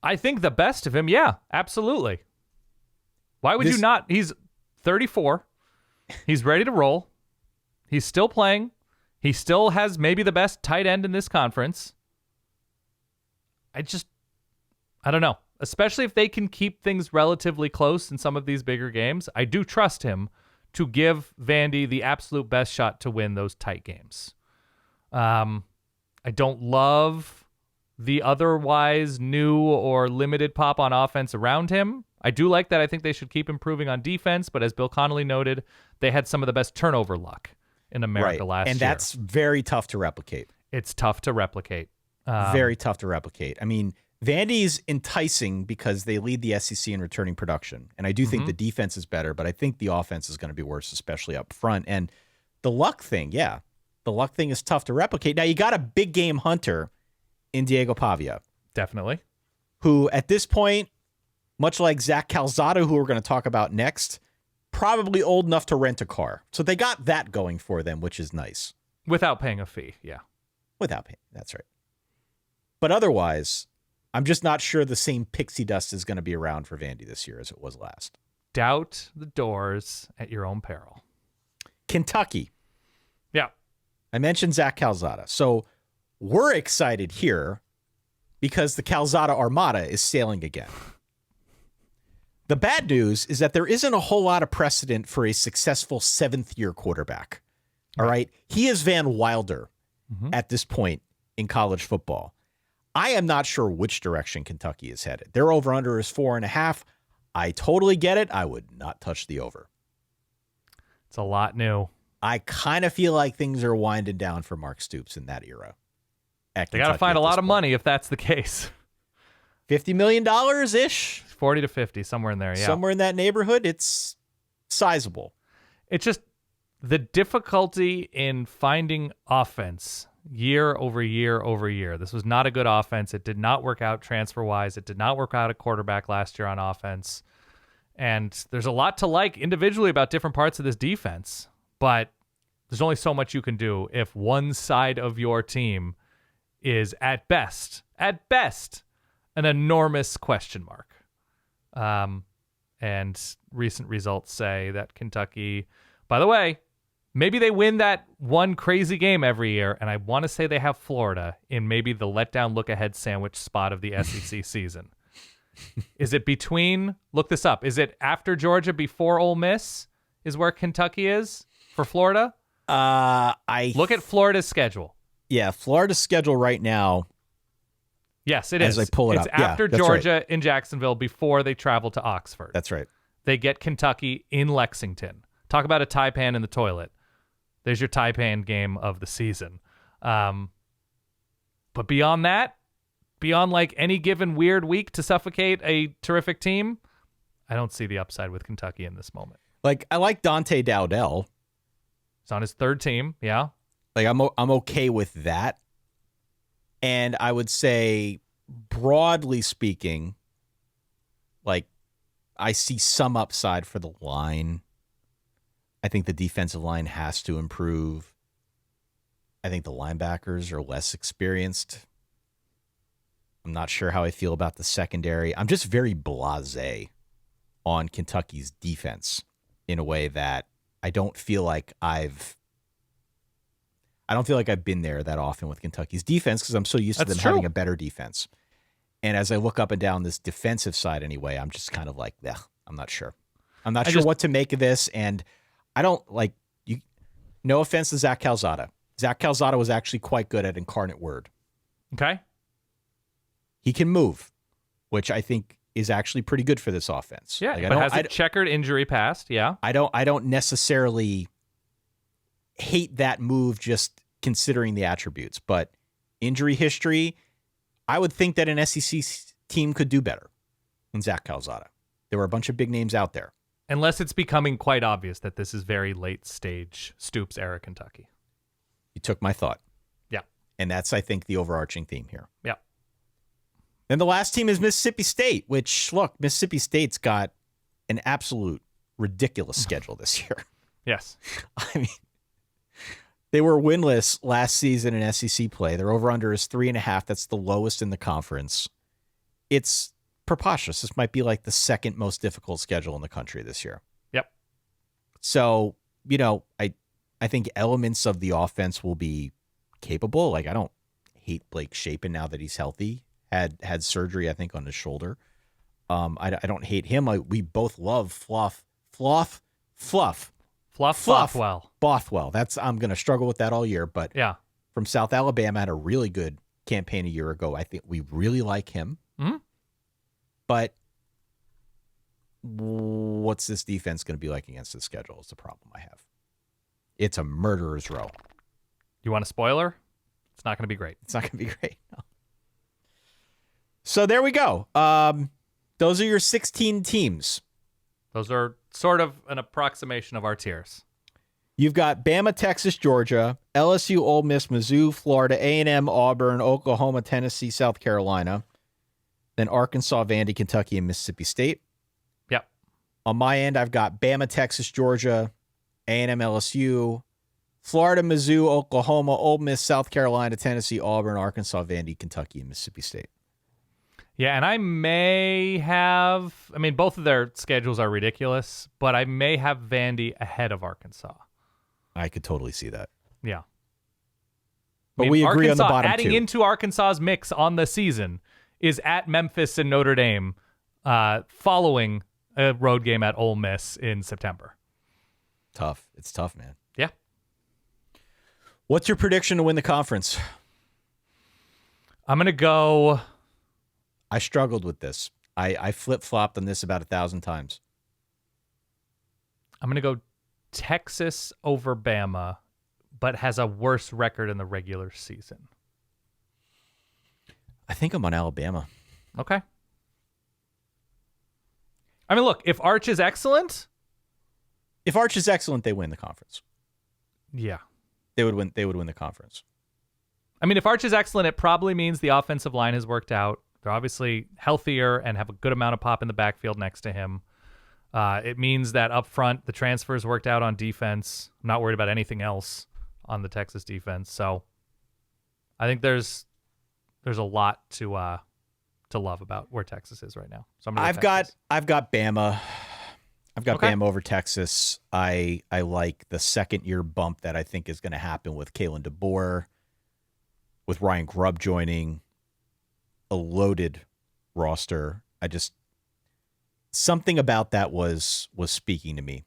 I think the best of him, yeah, absolutely. Why would you not? He's 34. He's ready to roll. He's still playing. He still has maybe the best tight end in this conference. I don't know. Especially if they can keep things relatively close in some of these bigger games. I do trust him to give Vandy the absolute best shot to win those tight games. I don't love the otherwise new or limited pop on offense around him. I do like that. I think they should keep improving on defense, but as Bill Connolly noted, they had some of the best turnover luck in America last year. And that's very tough to replicate. It's tough to replicate. Very tough to replicate. I mean, Vandy's enticing because they lead the SEC in returning production. And I do think the defense is better, but I think the offense is going to be worse, especially up front. And the luck thing, the luck thing is tough to replicate. Now, you got a big game hunter in Diego Pavia. Definitely. Who, at this point, much like Zach Calzada, who we're going to talk about next, probably old enough to rent a car. So they got that going for them, which is nice. Without paying a fee, yeah. Without paying, that's right. But otherwise, I'm just not sure the same pixie dust is going to be around for Vandy this year as it was last. Doubt the doors at your own peril. Kentucky. Yeah. I mentioned Zach Calzada. So we're excited here because the Calzada Armada is sailing again. The bad news is that there isn't a whole lot of precedent for a successful 7th-year quarterback. All right? He is Van Wilder at this point in college football. I am not sure which direction Kentucky is headed. Their over-under is 4.5. I totally get it. I would not touch the over. It's a lot new. I kind of feel like things are winding down for Mark Stoops in that era. They got to find a lot of money if that's the case. $50 million-ish? 40 to 50, somewhere in there, yeah. Somewhere in that neighborhood. It's sizable. It's just the difficulty in finding offense year over year over year. This was not a good offense. It did not work out transfer-wise. It did not work out at quarterback last year on offense. And there's a lot to like individually about different parts of this defense. But There's only so much you can do if one side of your team is at best, an enormous question mark. And recent results say that Kentucky, by the way, maybe they win that one crazy game every year, and I want to say they have Florida in maybe the letdown look-ahead sandwich spot of the SEC season. Is it between, look this up, is it after Georgia, before Ole Miss is where Kentucky is for Florida? Look at Florida's schedule. Yeah, Florida's schedule right now. Yes, it is. As I pull it it's up. after Yeah, Georgia right. in Jacksonville before they travel to Oxford. That's right. They get Kentucky in Lexington. Talk about a taipan in the toilet. There's your taipan game of the season. But beyond that, beyond like any given weird week to suffocate a terrific team, I don't see the upside with Kentucky in this moment. Like, I like Dante Dowdell. He's on his third team, yeah. Like, I'm okay with that. And I would say, broadly speaking, like, I see some upside for the line. I think the defensive line has to improve. I think the linebackers are less experienced. I'm not sure how I feel about the secondary. I'm just very blasé on Kentucky's defense in a way that I don't feel like I've been there that often with Kentucky's defense because I'm so used to them having a better defense. And as I look up and down this defensive side anyway, I'm just kind of like, I'm not sure. I'm not sure what to make of this. And I don't like you. No offense to Zach Calzada. Zach Calzada was actually quite good at incarnate word. Okay. He can move, which I think is actually pretty good for this offense. Yeah, but has a checkered injury past. Yeah. I don't necessarily hate that move just considering the attributes, but injury history, I would think that an SEC team could do better than Zach Calzada. There were a bunch of big names out there. Unless it's becoming quite obvious that this is very late stage Stoops era Kentucky. You took my thought. Yeah. And that's, I think, the overarching theme here. Yeah. Then the last team is Mississippi State, which, look, Mississippi State's got an absolute ridiculous schedule this year. Yes. I mean, they were winless last season in SEC play. Their over-under is 3.5. That's the lowest in the conference. It's preposterous. This might be like the second most difficult schedule in the country this year. Yep. So, I think elements of the offense will be capable. Like, I don't hate Blake Shapen now that he's healthy. Had surgery, I think, on his shoulder. I don't hate him. We both love Fluff Bothwell. I'm going to struggle with that all year, but yeah, from South Alabama, had a really good campaign a year ago. I think we really like him. Mm-hmm. But what's this defense going to be like against the schedule is the problem I have. It's a murderer's row. You want a spoiler? It's not going to be great. It's not going to be great. No. So there we go. Those are your 16 teams. Those are sort of an approximation of our tiers. You've got Bama, Texas, Georgia, LSU, Ole Miss, Mizzou, Florida, A&M, Auburn, Oklahoma, Tennessee, South Carolina. Then Arkansas, Vandy, Kentucky, and Mississippi State. Yep. On my end, I've got Bama, Texas, Georgia, A&M, LSU, Florida, Mizzou, Oklahoma, Ole Miss, South Carolina, Tennessee, Auburn, Arkansas, Vandy, Kentucky, and Mississippi State. Yeah, and I may have, both of their schedules are ridiculous, but I may have Vandy ahead of Arkansas. I could totally see that. Yeah. But we agree Arkansas, on the bottom adding two. Into Arkansas's mix on the season is at Memphis and Notre Dame, following a road game at Ole Miss in September. Tough. It's tough, man. Yeah. What's your prediction to win the conference? I'm going to go... I struggled with this. I flip-flopped on this about 1,000 times. I'm going to go Texas over Bama, but has a worse record in the regular season. I think I'm on Alabama. Okay. Look, if Arch is excellent... If Arch is excellent, they win the conference. Yeah. They would win the conference. If Arch is excellent, it probably means the offensive line has worked out. They're obviously healthier and have a good amount of pop in the backfield next to him. It means that up front, the transfers worked out on defense. I'm not worried about anything else on the Texas defense. So I think there's a lot to love about where Texas is right now. So I'm gonna I've got Bama. I've got Bama over Texas. I like the second year bump that I think is going to happen with Kalen DeBoer, with Ryan Grubb joining, a loaded roster. Something about that was speaking to me.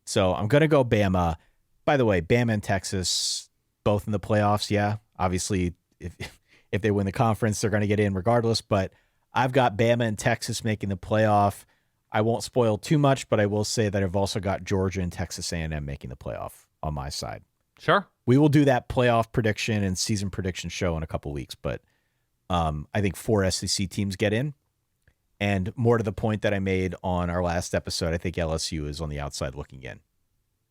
So I'm going to go Bama. By the way, Bama and Texas, both in the playoffs. Yeah, obviously, if they win the conference, they're going to get in regardless. But I've got Bama and Texas making the playoff. I won't spoil too much, but I will say that I've also got Georgia and Texas A&M making the playoff on my side. Sure. We will do that playoff prediction and season prediction show in a couple weeks, but I think 4 SEC teams get in. And more to the point that I made on our last episode, I think LSU is on the outside looking in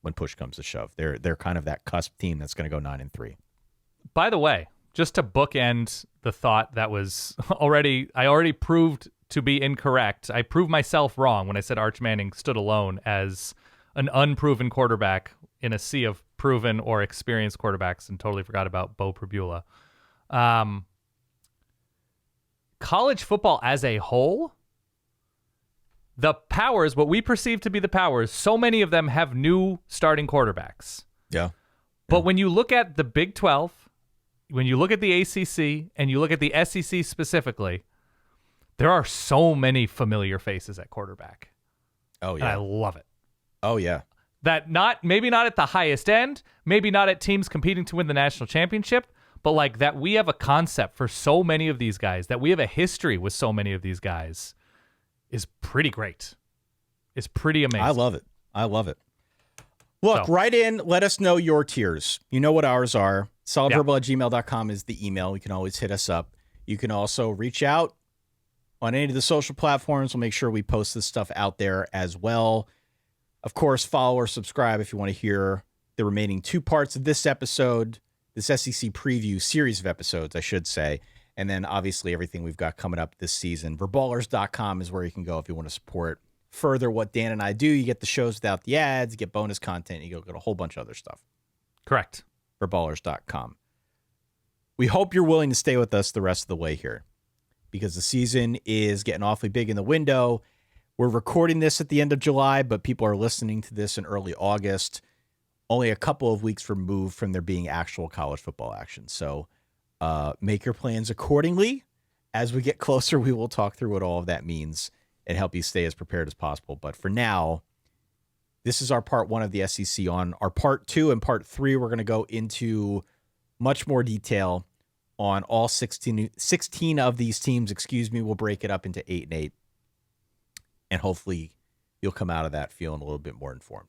when push comes to shove. They're kind of that cusp team that's going to go 9-3. By the way, just to bookend the thought that was I already proved to be incorrect. I proved myself wrong when I said Arch Manning stood alone as an unproven quarterback in a sea of proven or experienced quarterbacks, and totally forgot about Beau Pribula. College football as a whole, the powers, what we perceive to be the powers, so many of them have new starting quarterbacks. Yeah. But when you look at the Big 12, when you look at the ACC, and you look at the SEC specifically, there are so many familiar faces at quarterback. Oh, yeah. And I love it. Oh, yeah. That maybe not at the highest end, maybe not at teams competing to win the national championship, but like that we have a concept for so many of these guys, that we have a history with so many of these guys is pretty great. It's pretty amazing. I love it. Look, write in. Let us know your tiers. You know what ours are. solidverbal@gmail.com is the email. You can always hit us up. You can also reach out on any of the social platforms. We'll make sure we post this stuff out there as well. Of course, follow or subscribe if you want to hear the remaining 2 parts of this episode, this SEC preview series of episodes, I should say. And then obviously everything we've got coming up this season. Verballers.com is where you can go if you want to support further what Dan and I do. You get the shows without the ads, you get bonus content, you get a whole bunch of other stuff. Correct. Verballers.com. We hope you're willing to stay with us the rest of the way here, because the season is getting awfully big in the window. We're recording this at the end of July, but people are listening to this in early August, only a couple of weeks removed from there being actual college football action. So make your plans accordingly. As we get closer, we will talk through what all of that means and help you stay as prepared as possible. But for now, this is our part 1 of the SEC. On our part 2 and part 3, we're going to go into much more detail on all 16 of these teams. We'll break it up into 8-8. And hopefully you'll come out of that feeling a little bit more informed.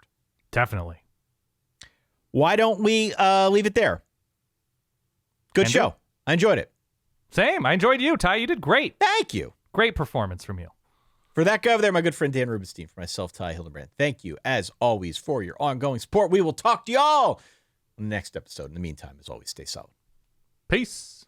Definitely. Why don't we leave it there? Good show. I enjoyed it. Same. I enjoyed you, Ty. You did great. Thank you. Great performance from you. For that guy over there, my good friend Dan Rubenstein, for myself, Ty Hildenbrand, thank you, as always, for your ongoing support. We will talk to y'all on the next episode. In the meantime, as always, stay solid. Peace.